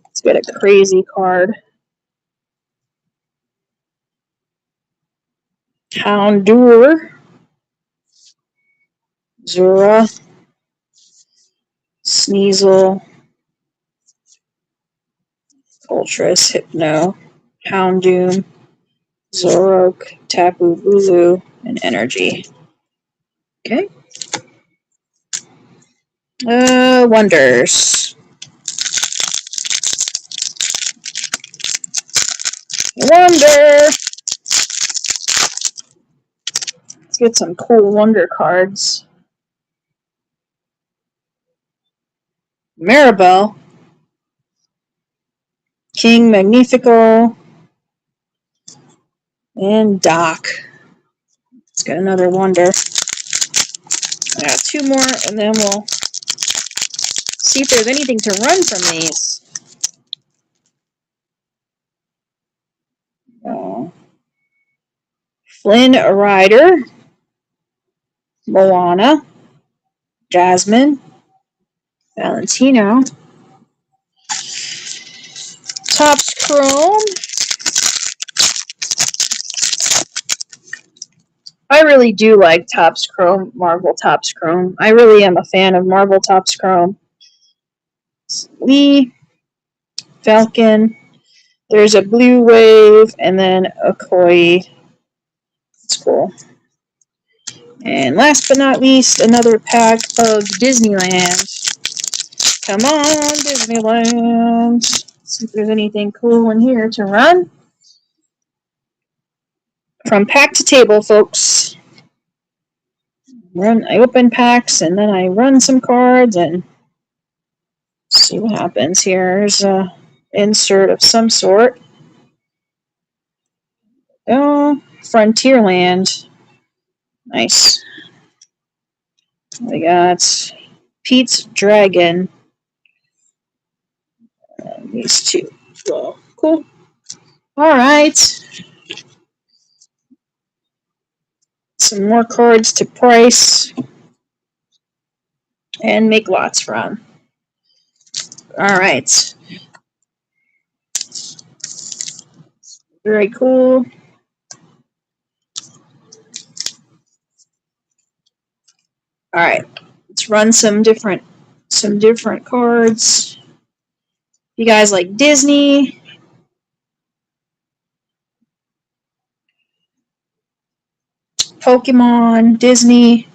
Let's get a crazy card. Houndour. Zura. Sneasel. Ultras. Hypno. Houndoom. Zoroark. Tapu Bulu. And Energy. Okay. Wonders. Wonder! Let's get some cool Wonder cards. Maribel. King Magnifico. And Doc. Let's get another Wonder. I got two more, and then we'll see if there's anything to run from these. Flynn Rider. Moana. Jasmine. Valentino. Topps Chrome. I really do like Topps Chrome, Marvel Topps Chrome. I really am a fan of Marvel Topps Chrome. Lee. Falcon. There's a Blue Wave, and then a Koi. It's cool. And last but not least, another pack of Disneyland. Come on, Disneyland. See if there's anything cool in here to run. From pack to table, folks. I open packs, and then I run some cards, and see what happens here. Here's a insert of some sort. Oh, Frontierland. Nice. We got Pete's Dragon. These two. Oh, cool. All right. Some more cards to price and make lots from. All right. Very cool. All right. Let's run some different cards. You guys like Disney? Pokemon, Disney?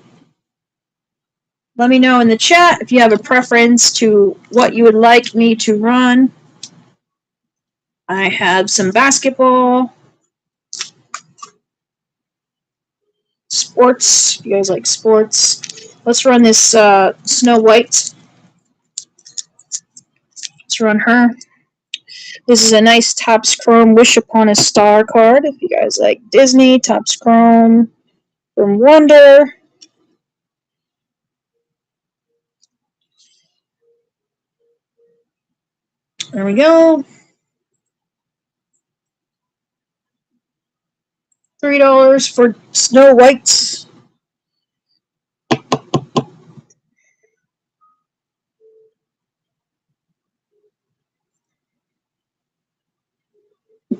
Let me know in the chat if you have a preference to what you would like me to run. I have some basketball, sports. If you guys like sports, let's run this Snow White. Let's run her. This is a nice Topps Chrome Wish Upon a Star card. If you guys like Disney, Topps Chrome from Wonder. There we go. $3 for Snow White.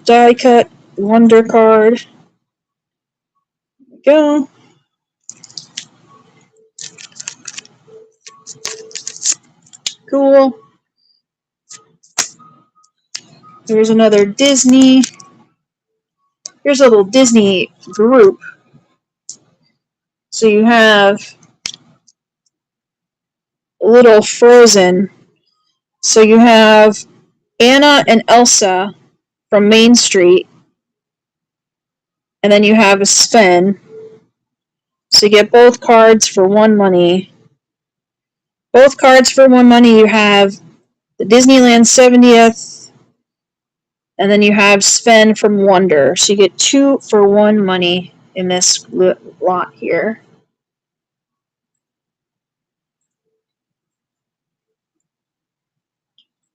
Die cut Wonder card. There we go. Cool. Here's another Disney. Here's a little Disney group. So you have a little Frozen. So you have Anna and Elsa from Main Street. And then you have a Sven. So you get both cards for $1. Both cards for $1. You have the Disneyland 70th. And then you have Sven from Wonder. So you get 2 for $1 in this lot here.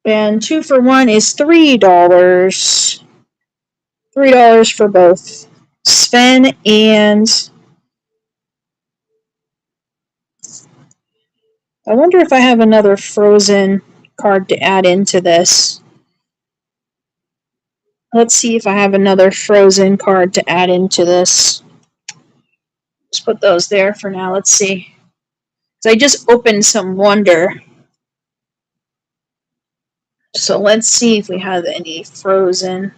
And 2 for 1 is $3. $3 for both Sven and... I wonder if I have another Frozen card to add into this. Let's see if I have another Frozen card to add into this. Just put those there for now. Let's see. So I just opened some Wonder. So let's see if we have any Frozen.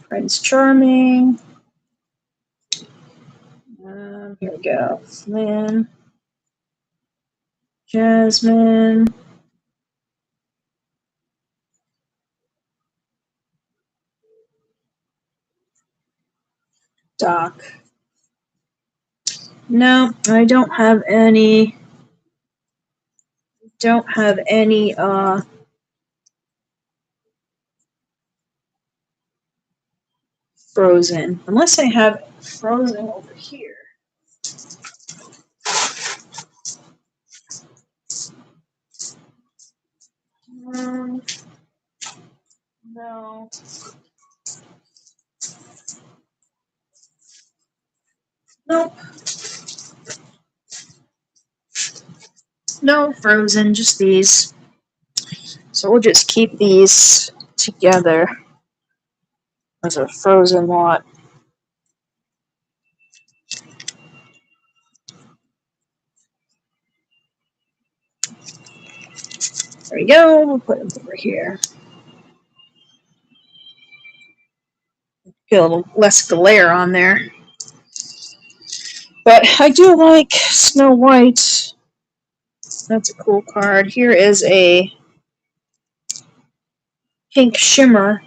Prince Charming. Here we go. Flynn. Jasmine. Doc. No, I don't have any. Don't have any Frozen. Unless I have Frozen over here. No. Nope. No Frozen, just these. So we'll just keep these together as a Frozen lot. There we go. We'll put them over here. Get a little less glare on there. But I do like Snow White. That's a cool card. Here is a pink shimmer.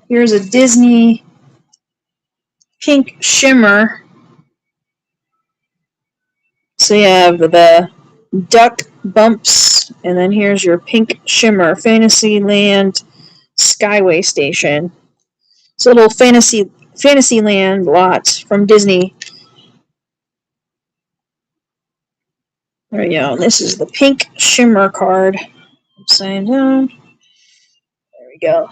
Here's a Disney pink shimmer. So you have the duck bumps, and then here's your pink shimmer Fantasyland Skyway Station. It's a little Fantasyland lot from Disney. There we go. This is the pink shimmer card. Upside down. There we go.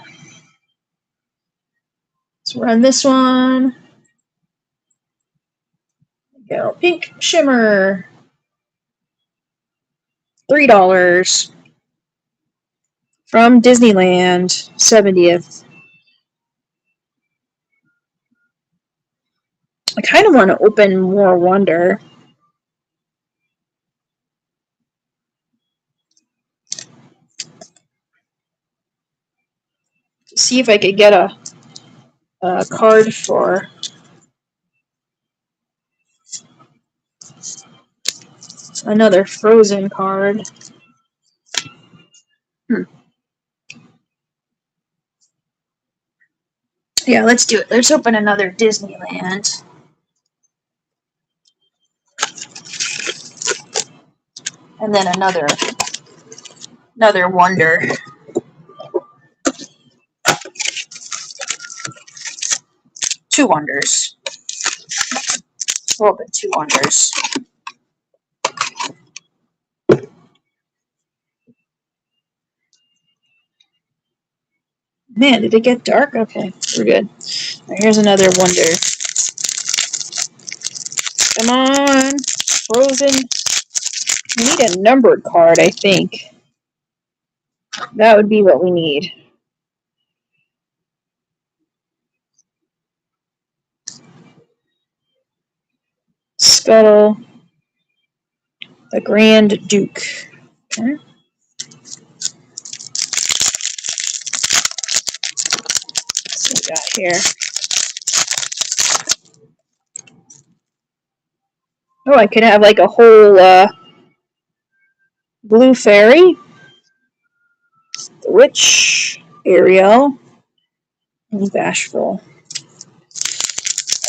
Let's run this one. There we go. Pink shimmer. $3 from Disneyland 70th. I kind of want to open more Wonder. See if I could get a card for another Frozen card. Yeah, let's do it. Let's open another Disneyland. And then another Wonder. 2 wonders. We'll open 2 wonders. Man, did it get dark? Okay, we're good. Right, here's another wonder. Come on, Frozen. We need a numbered card, I think. That would be what we need. Scuttle. The Grand Duke. Okay. Let's see what we got here. Oh, I could have like a whole Blue Fairy. The Witch. Ariel. And Bashful.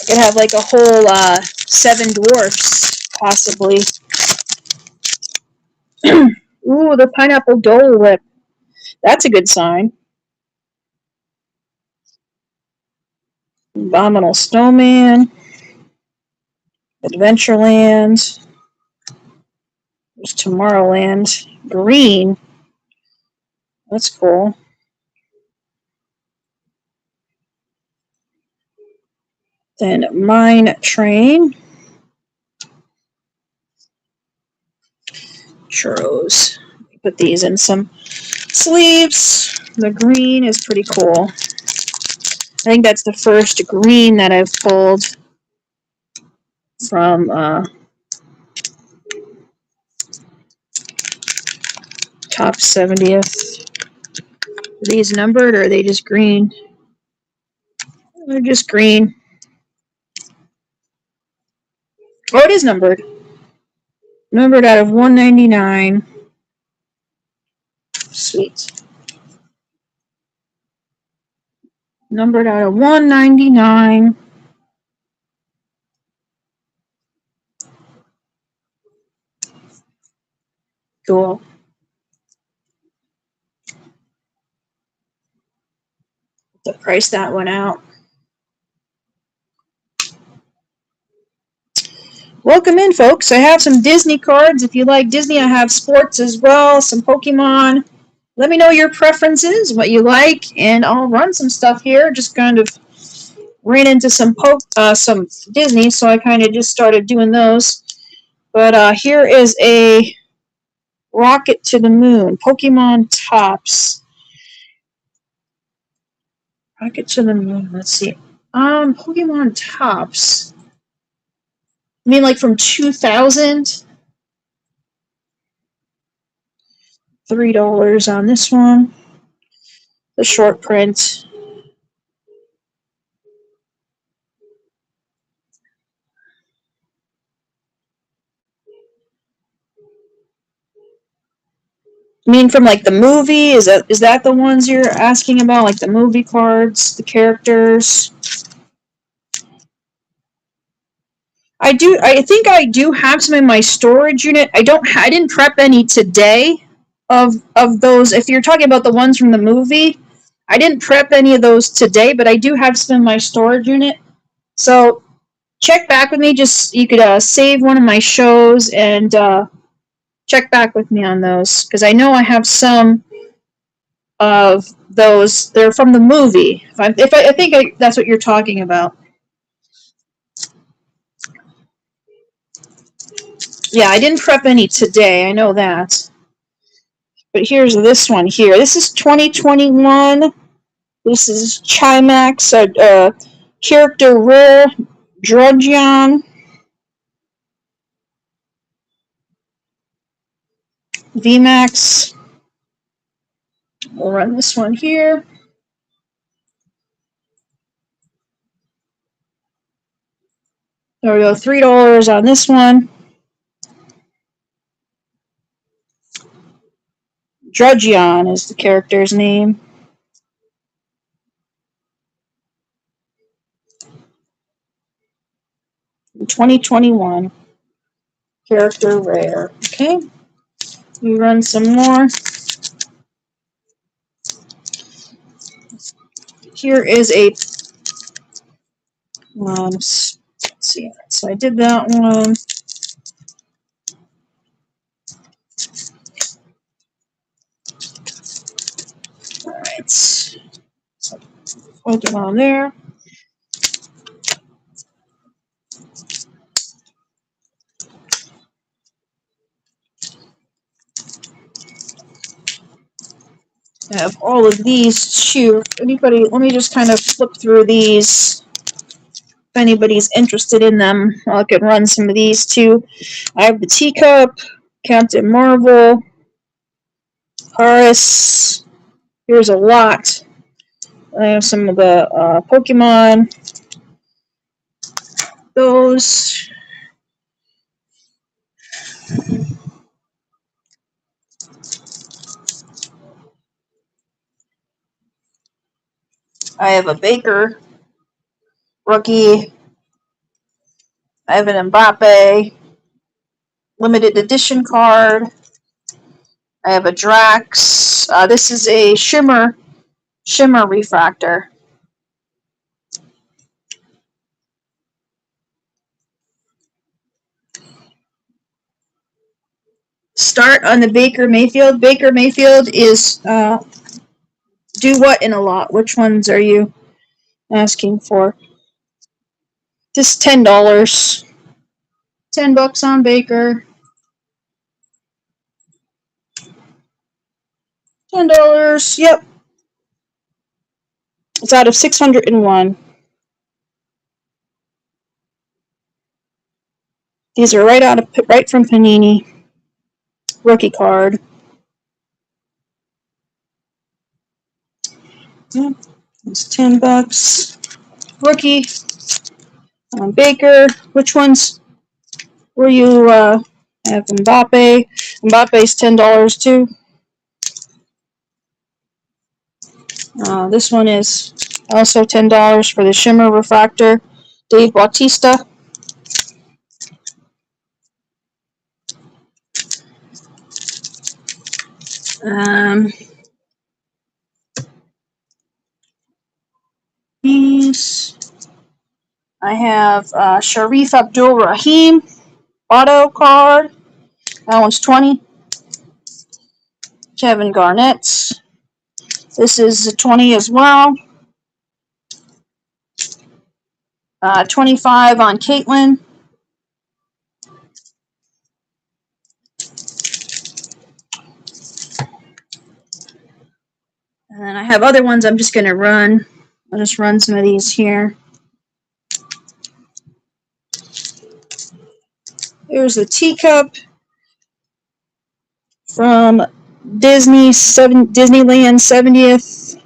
I could have like a whole 7 dwarfs, possibly. Ooh, the Pineapple Dole Whip. That's a good sign. Abominable Snowman. Adventureland. There's Tomorrowland. Green. That's cool. Then Mine Train. Churros. Put these in some sleeves. The green is pretty cool. I think that's the first green that I've pulled from top 70th. Are these numbered or are they just green? They're just green. Oh, it is numbered. Numbered out of 199. Sweet. Numbered out of 199. Cool. To price that one out. Welcome in, folks. I have some Disney cards. If you like Disney, I have sports as well, some Pokemon. Let me know your preferences, what you like, and I'll run some stuff here. Just kind of ran into some Disney, so I kind of just started doing those. But here is a Rocket to the Moon, Pokemon Tops. Rocket to the Moon, let's see. Pokemon Tops. I mean, like from 2000? $3 on this one. The short print. I mean, from like the movie? Is that the ones you're asking about? Like the movie cards, the characters? I think I do have some in my storage unit. I didn't prep any today of those. If you're talking about the ones from the movie, I didn't prep any of those today, but I do have some in my storage unit. So check back with me. Just you could save one of my shows and check back with me on those because I know I have some of those. They're from the movie. I think that's what you're talking about. Yeah, I didn't prep any today. I know that. But here's this one here. This is 2021. This is Chimax, character rare, Drudgeon, VMAX. We'll run this one here. There we go, $3 on this one. Drudgeon is the character's name. In 2021. Character rare. Okay. We run some more. Here is a Let's see. So I did that one. All right. So Pokemon there. I have all of these too. Anybody, let me just kind of flip through these. If anybody's interested in them, I could run some of these too. I have the Teacup, Captain Marvel, Paris. Here's a lot. I have some of the Pokemon. Those. I have a Baker rookie. I have an Mbappe limited edition card. I have a Drax. This is a shimmer refractor. Start on the Baker Mayfield. Baker Mayfield is do what in a lot? Which ones are you asking for? Just $10. $10 on Baker. $10. Yep. It's out of 601. These are right from Panini. Rookie card. Yep. It's $10. Rookie on Baker. Which ones were you? I have Mbappe. Mbappe's $10 too. This one is also $10 for the shimmer refractor. Dave Bautista. These. I have Sharif Abdul Rahim auto card. That one's 20. Kevin Garnett. This is 20 as well. 25 on Caitlin. And then I have other ones I'm just going to run. I'll just run some of these here. Here's the Teacup from Disneyland 70th.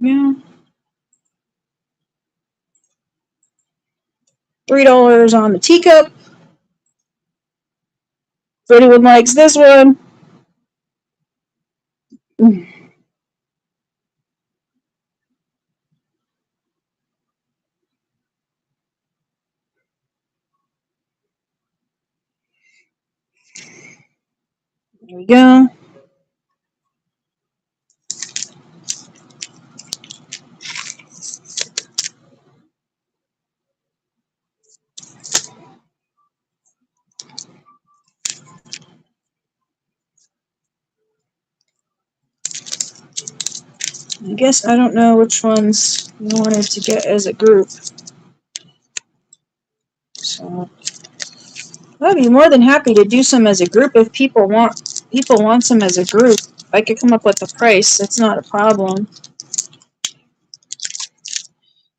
Yeah. $3 on the Teacup. If anyone likes this one. There we go. I guess I don't know which ones you wanted to get as a group. So I'd be more than happy to do some as a group if people want some as a group. If I could come up with a price, that's not a problem.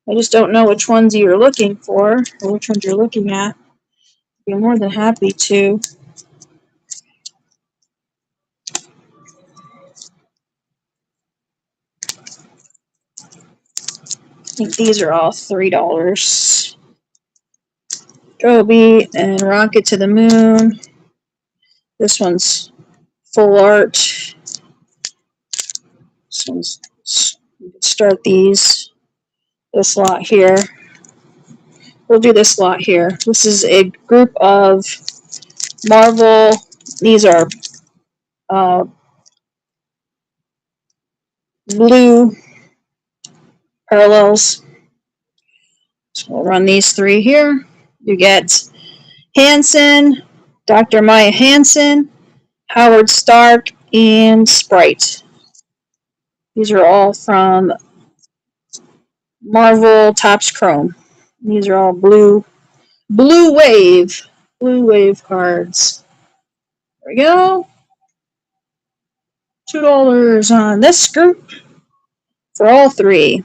I just don't know which ones you're looking for or which ones you're looking at. I'd be more than happy to. I think these are all $3. Kobe and Rocket to the Moon. This one's full art. This one's, we can start these. This lot here. We'll do this lot here. This is a group of Marvel. These are blue parallels. So we'll run these three here. You get Hansen, Dr. Maya Hansen, Howard Stark, and Sprite. These are all from Marvel Topps Chrome. These are all blue wave cards. There we go. $2 on this group for all three.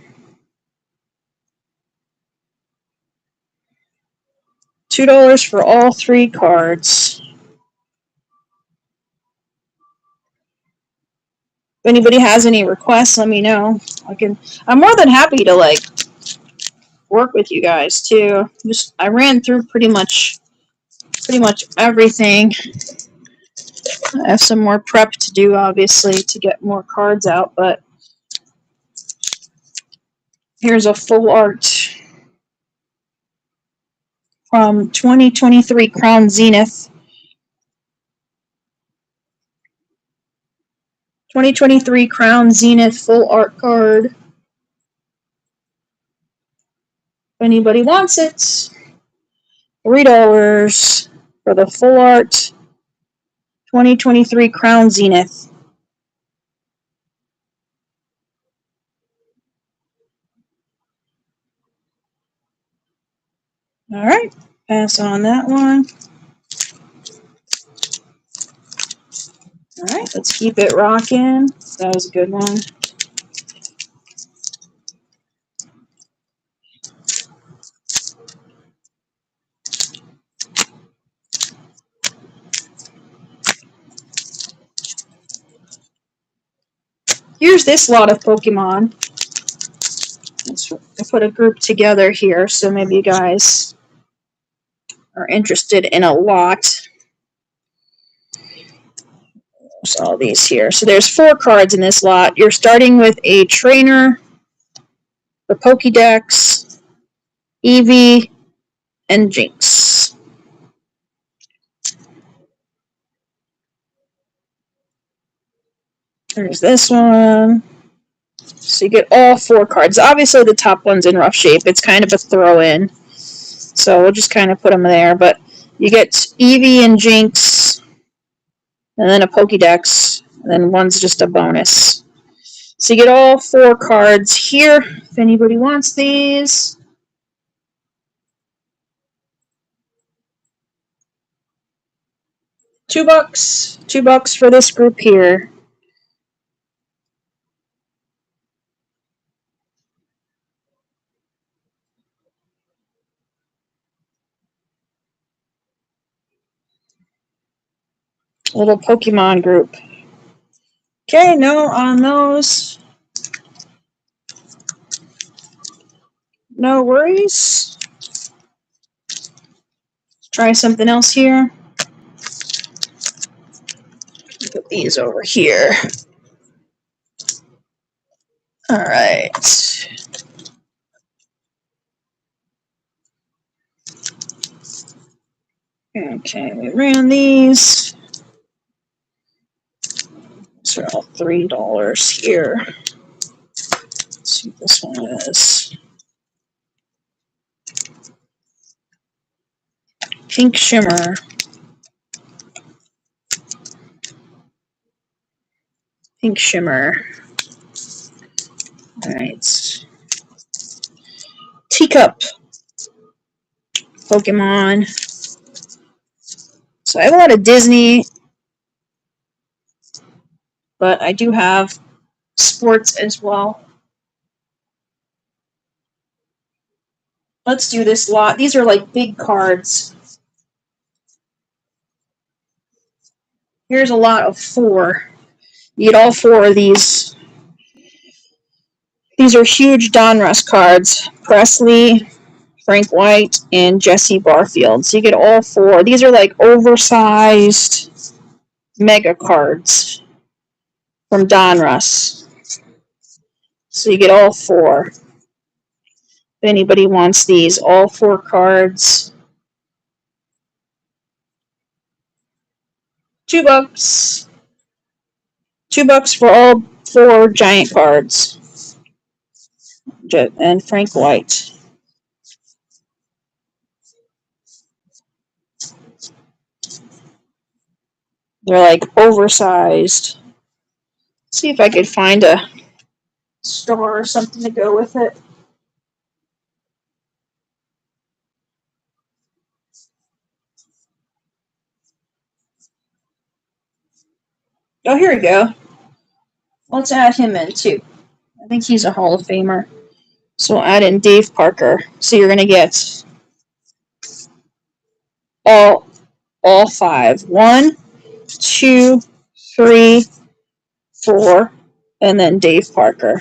$2 for all three cards. If anybody has any requests, let me know. I'm more than happy to work with you guys too. I ran through pretty much everything. I have some more prep to do, obviously, to get more cards out, but here's a full art from 2023 Crown Zenith. 2023 Crown Zenith full art card. If anybody wants it, $3 for the full art 2023 Crown Zenith. All right, pass on that one. All right, let's keep it rocking. That was a good one. Here's this lot of Pokemon. I put a group together here, so maybe you guys are interested in a lot. There's all these here. So there's 4 cards in this lot. You're starting with a trainer, the Pokédex, Eevee, and Jinx. There's this one. So you get all 4 cards. Obviously, the top one's in rough shape. It's kind of a throw-in. So we'll just kind of put them there. But you get Eevee and Jinx, and then a Pokédex, and then one's just a bonus. So you get all 4 cards here, if anybody wants these. $2. $2 for this group here. Little Pokemon group. Okay, no on those. No worries. Try something else here. Put these over here. All right. Okay, we ran these. These are all $3 here. Let's see what this one is. Pink Shimmer. Pink Shimmer. All right. Teacup. Pokemon. So I have a lot of Disney, but I do have sports as well. Let's do this lot. These are like big cards. Here's a lot of 4. You get all 4 of these. These are huge Donruss cards. Presley, Frank White, and Jesse Barfield. So you get all 4. These are like oversized mega cards from Donruss. So you get all 4. If anybody wants these, all 4 cards. $2. $2 for all 4 giant cards. and Frank White. They're like oversized. Let's see if I could find a star or something to go with it. Oh, here we go. Let's add him in too. I think he's a Hall of Famer. So we'll add in Dave Parker. So you're gonna get all 5. 1, 2, 3, 4, and then Dave Parker.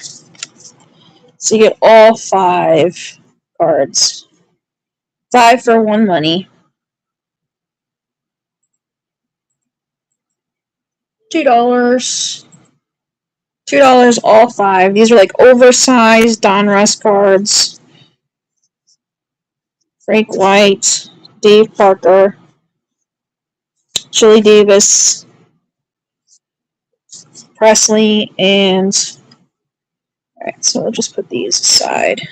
So you get all 5 cards. 5 for 1 money. $2. $2 all 5. These are like oversized Donruss cards. Frank White, Dave Parker, Chili Davis, Presley, and alright, so we'll just put these aside.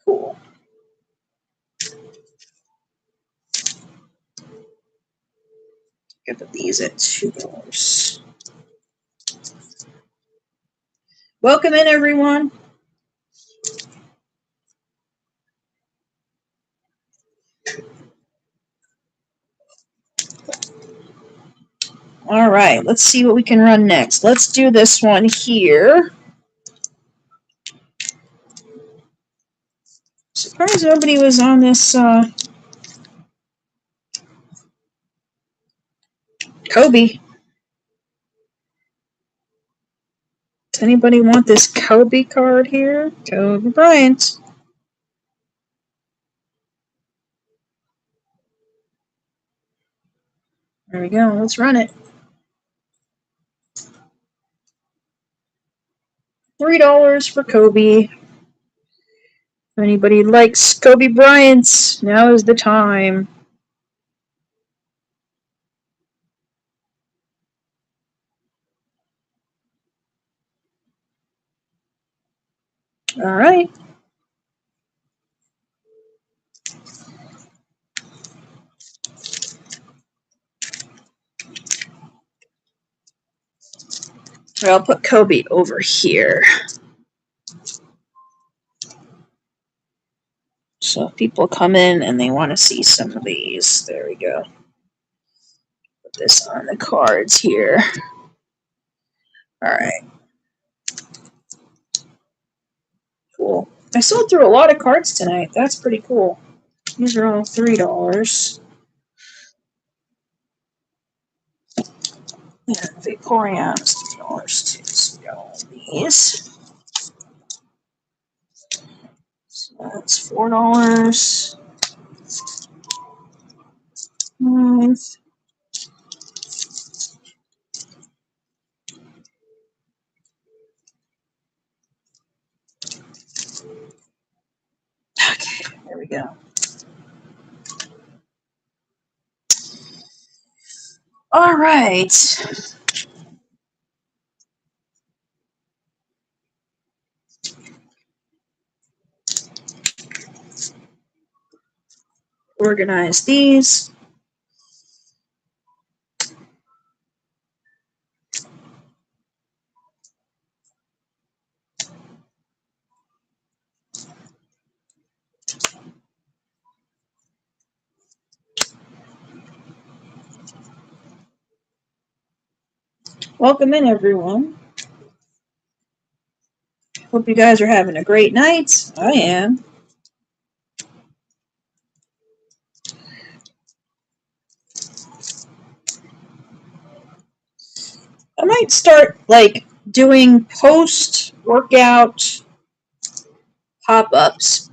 Cool. Put these at $2. Welcome in, everyone. All right, let's see what we can run next. Let's do this one here. Surprised nobody was on this Kobe. Does anybody want this Kobe card here? Kobe Bryant. There we go. Let's run it. $3 for Kobe. If anybody likes Kobe Bryant, now is the time. All right. I'll put Kobe over here. So if people come in and they want to see some of these, there we go. Put this on the cards here. All right. Cool. I sold through a lot of cards tonight. That's pretty cool. These are all $3. And Vaporeon's $3 too. So we got all these. So that's $4. 5. Okay, there we go. All right. Organize these. Welcome in, everyone. Hope you guys are having a great night. I am. I might start like doing post-workout pop-ups,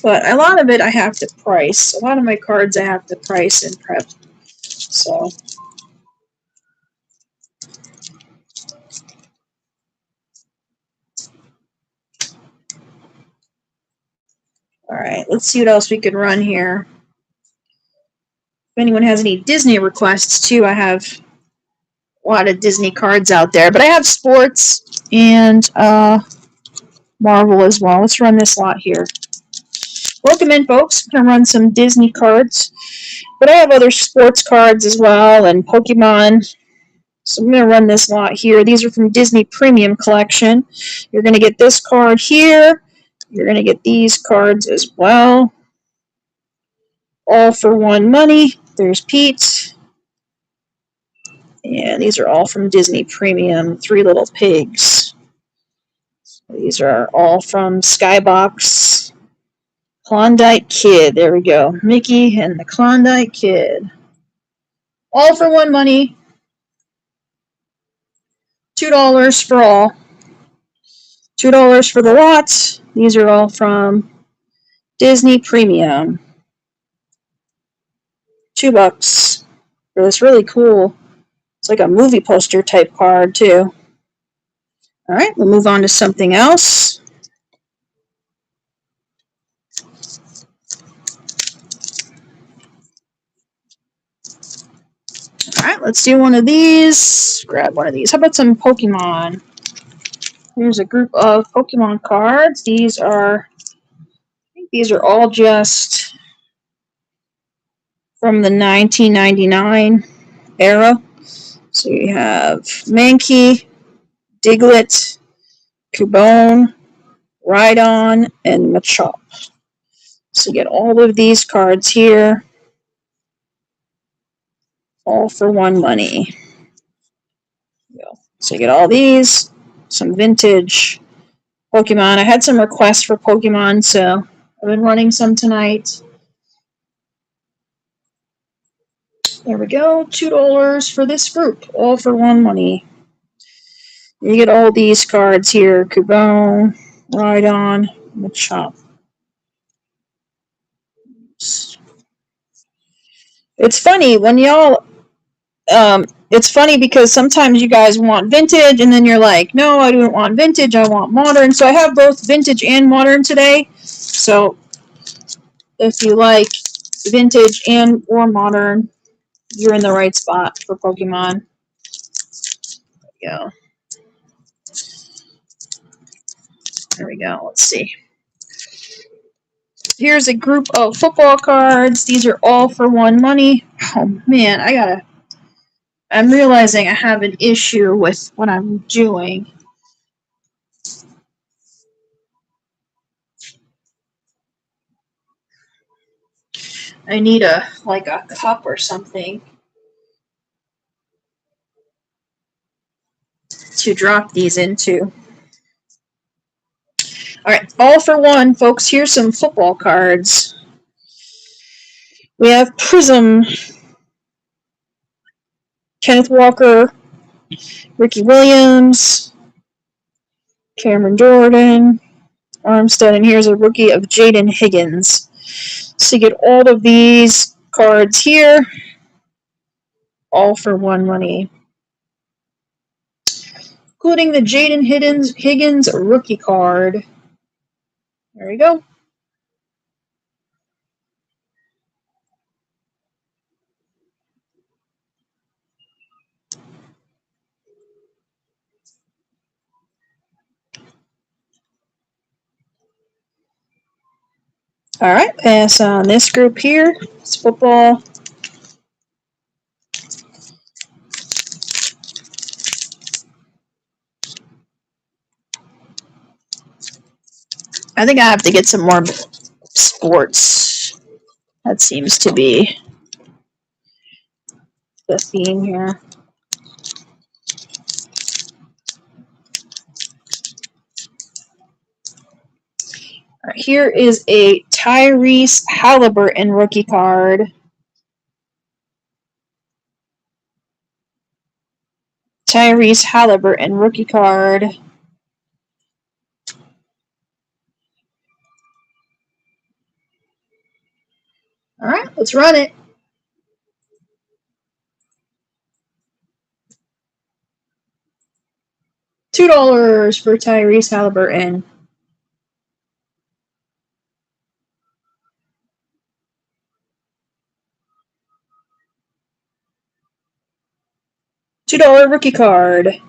but a lot of it I have to price. A lot of my cards I have to price and prep. So all right, let's see what else we can run here. If anyone has any Disney requests too, I have a lot of Disney cards out there, but I have sports and Marvel as well. Let's run this lot here. Welcome in, folks. I'm going to run some Disney cards, but I have other sports cards as well and Pokemon. So I'm going to run this lot here. These are from Disney Premium Collection. You're going to get this card here. You're going to get these cards as well. All for one money. There's Pete. And these are all from Disney Premium. Three Little Pigs. These are all from Skybox. Klondike Kid. There we go. Mickey and the Klondike Kid. All for one money. $2 for all. $2 for the lot. These are all from Disney Premium. $2 for this really cool, it's like a movie poster type card too. All right, we'll move on to something else. All right, let's do one of these. Grab one of these. How about some Pokemon? Here's a group of Pokemon cards. These are, I think these are all just from the 1999 era. So you have Mankey, Diglett, Cubone, Rhydon, and Machop. So you get all of these cards here, all for one money. So you get all these, some vintage Pokemon. I had some requests for Pokemon, so I've been running some tonight. There we go, $2 for this group, all for one money. You get all these cards here, Cubone, Rhydon, Machop. It's funny when y'all, it's funny because sometimes you guys want vintage and then you're like, no, I don't want vintage, I want modern. So I have both vintage and modern today. So if you like vintage and or modern, you're in the right spot for Pokemon. There we go. There we go. Let's see. Here's a group of football cards. These are all for one money. Oh man, I'm realizing I have an issue with what I'm doing. I need a cup or something to drop these into. All right, all for one, folks. Here's some football cards. We have Prism, Kenneth Walker, Ricky Williams, Cameron Jordan, Armstead, and here's a rookie of Jaden Higgins. So you get all of these cards here, all for one money, including the Jaden Higgins rookie card. There we go. All right, pass on this group here. It's football. I think I have to get some more sports. That seems to be the theme here. All right, here is a Tyrese Halliburton rookie card. Tyrese Halliburton rookie card. All right, let's run it. $2 for Tyrese Halliburton. $2 rookie card.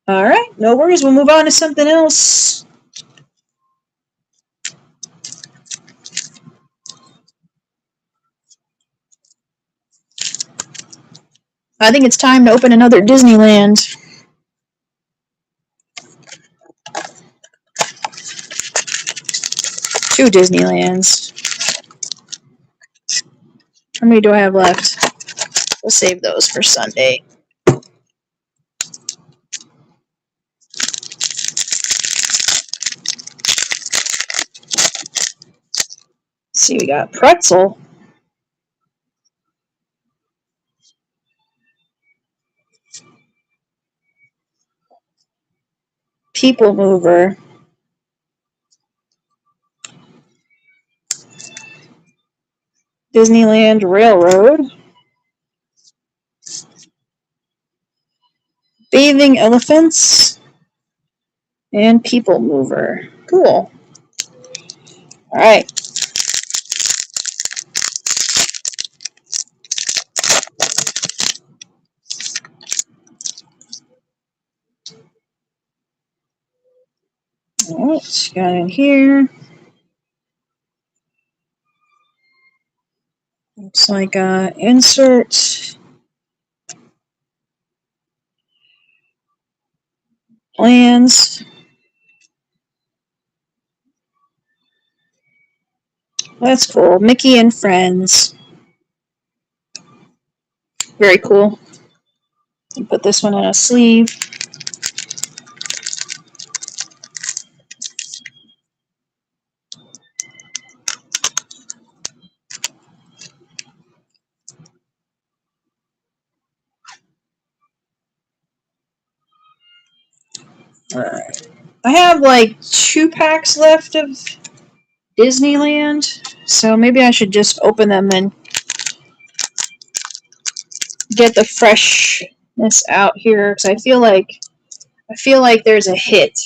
Alright, no worries. We'll move on to something else. I think it's time to open another Disneyland. Two Disneylands. How many do I have left? We'll save those for Sunday. Let's see, we got Pretzel. People Mover. Disneyland Railroad. Bathing Elephants. And People Mover. Cool. Alright. Alright, got it here. Looks like insert. Plans. That's cool. Mickey and Friends. Very cool. You put this one in a sleeve. Alright. I have like 2 packs left of Disneyland, so maybe I should just open them and get the freshness out here, because I feel like there's a hit.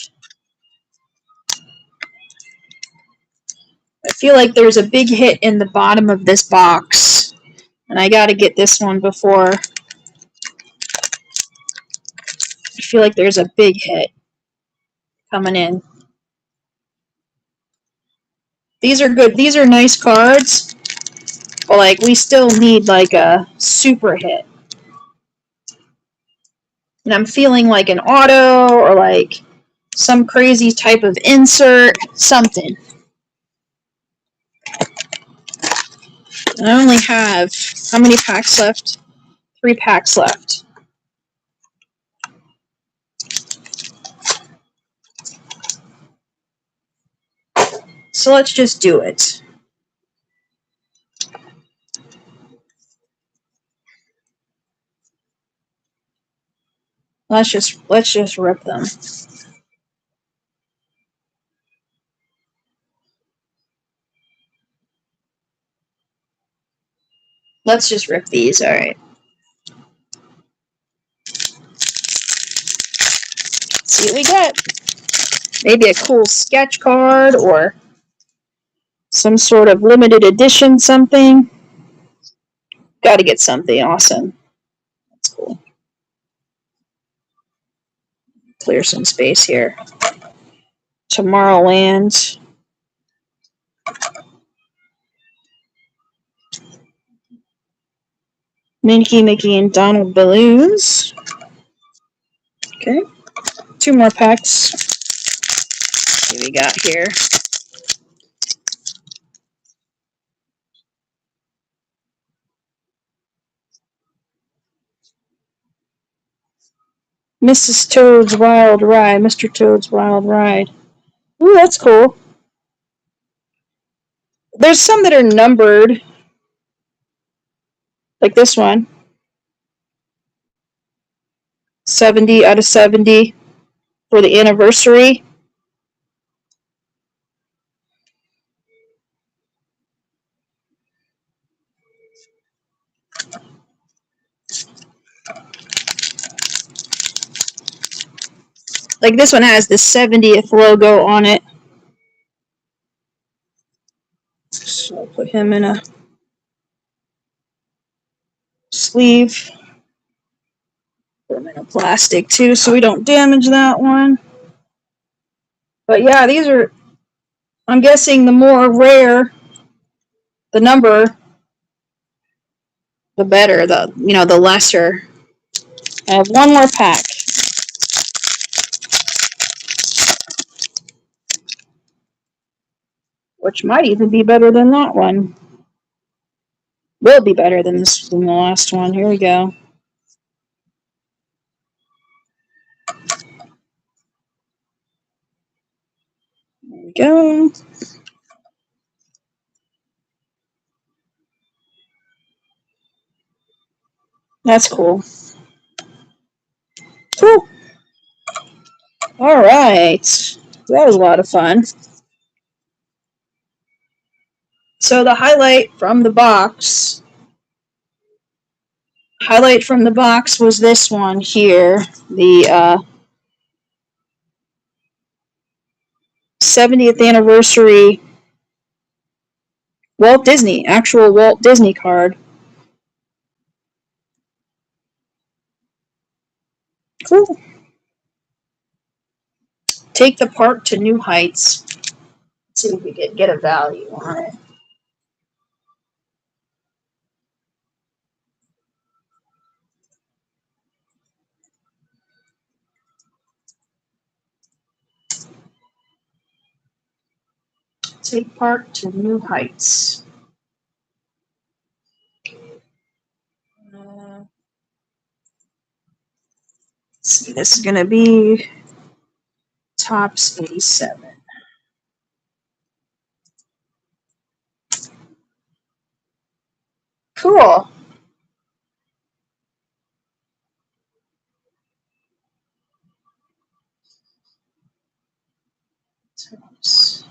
I feel like there's a big hit in the bottom of this box, and I gotta get this one before. I feel like there's a big hit coming in. These are good. These are nice cards, but like we still need like a super hit. And I'm feeling like an auto or like some crazy type of insert, something. I only have, how many packs left? 3 packs left. So let's just do it. Let's just rip them. Let's just rip these, alright. See what we get. Maybe a cool sketch card or some sort of limited edition something. Gotta get something awesome. That's cool. Clear some space here. Tomorrowland. Mickey, and Donald balloons. Okay. 2 more packs. What do we got here? Mrs. Toad's Wild Ride. Mr. Toad's Wild Ride. Ooh, that's cool. There's some that are numbered. Like this one. 70 out of 70 for the anniversary. Like this one has the 70th logo on it. So I'll put him in a sleeve. Put them in a plastic too so we don't damage that one. But yeah, these are, I'm guessing the more rare the number, the better, the lesser. I have one more pack. Which might even be better than that one. Will be better than the last one. Here we go. There we go. That's cool. Cool. All right. That was a lot of fun. So the highlight from the box was this one here, the 70th anniversary actual Walt Disney card. Cool. Take the park to new heights. Let's see if we can get a value on it. Take park to new heights. Let's see, this is going to be Topps 87. Cool. Topps.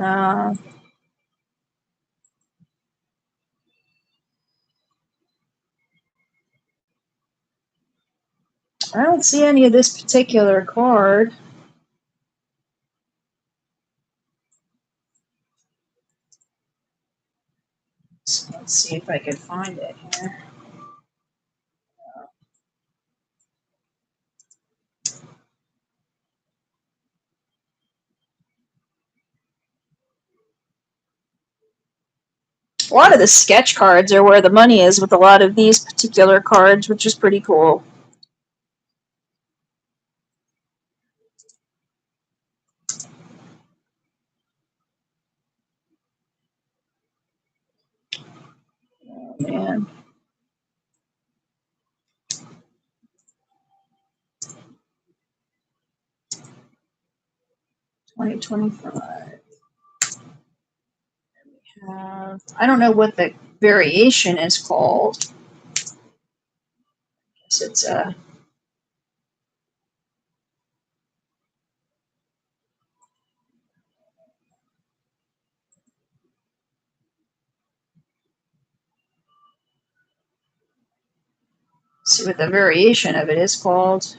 I don't see any of this particular card. So let's see if I can find it here. A lot of the sketch cards are where the money is with a lot of these particular cards, which is pretty cool. Oh, man. $20.25. I don't know what the variation is called. I guess it's a. See what the variation of it is called.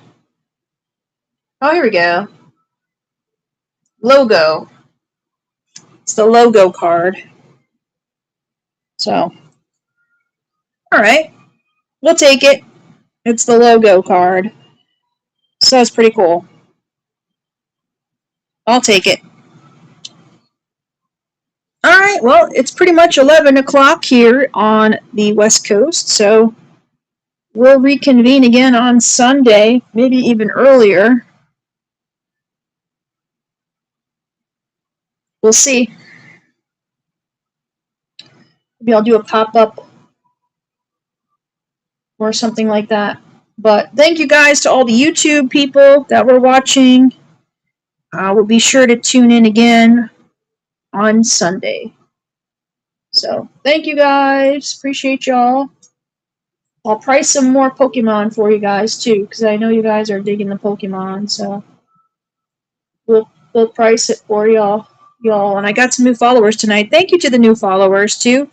Oh, here we go. Logo. It's the logo card. So, all right, we'll take it. It's the logo card. So that's pretty cool. I'll take it. All right, well, it's pretty much 11 o'clock here on the West Coast, so we'll reconvene again on Sunday, maybe even earlier. We'll see. Maybe I'll do a pop-up or something like that. But thank you guys to all the YouTube people that were watching. We'll be sure to tune in again on Sunday. So thank you guys. Appreciate y'all. I'll price some more Pokemon for you guys too, because I know you guys are digging the Pokemon. So we'll price it for y'all. And I got some new followers tonight. Thank you to the new followers too.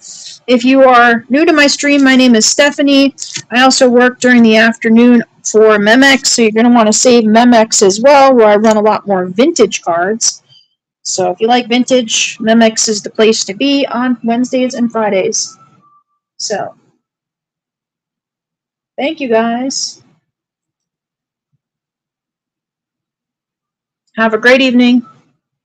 If you are new to my stream, my name is Stephanie. I also work during the afternoon for Memex, so you're going to want to save Memex as well, where I run a lot more vintage cards. So if you like vintage, Mimics is the place to be on Wednesdays and Fridays. So, thank you guys. Have a great evening.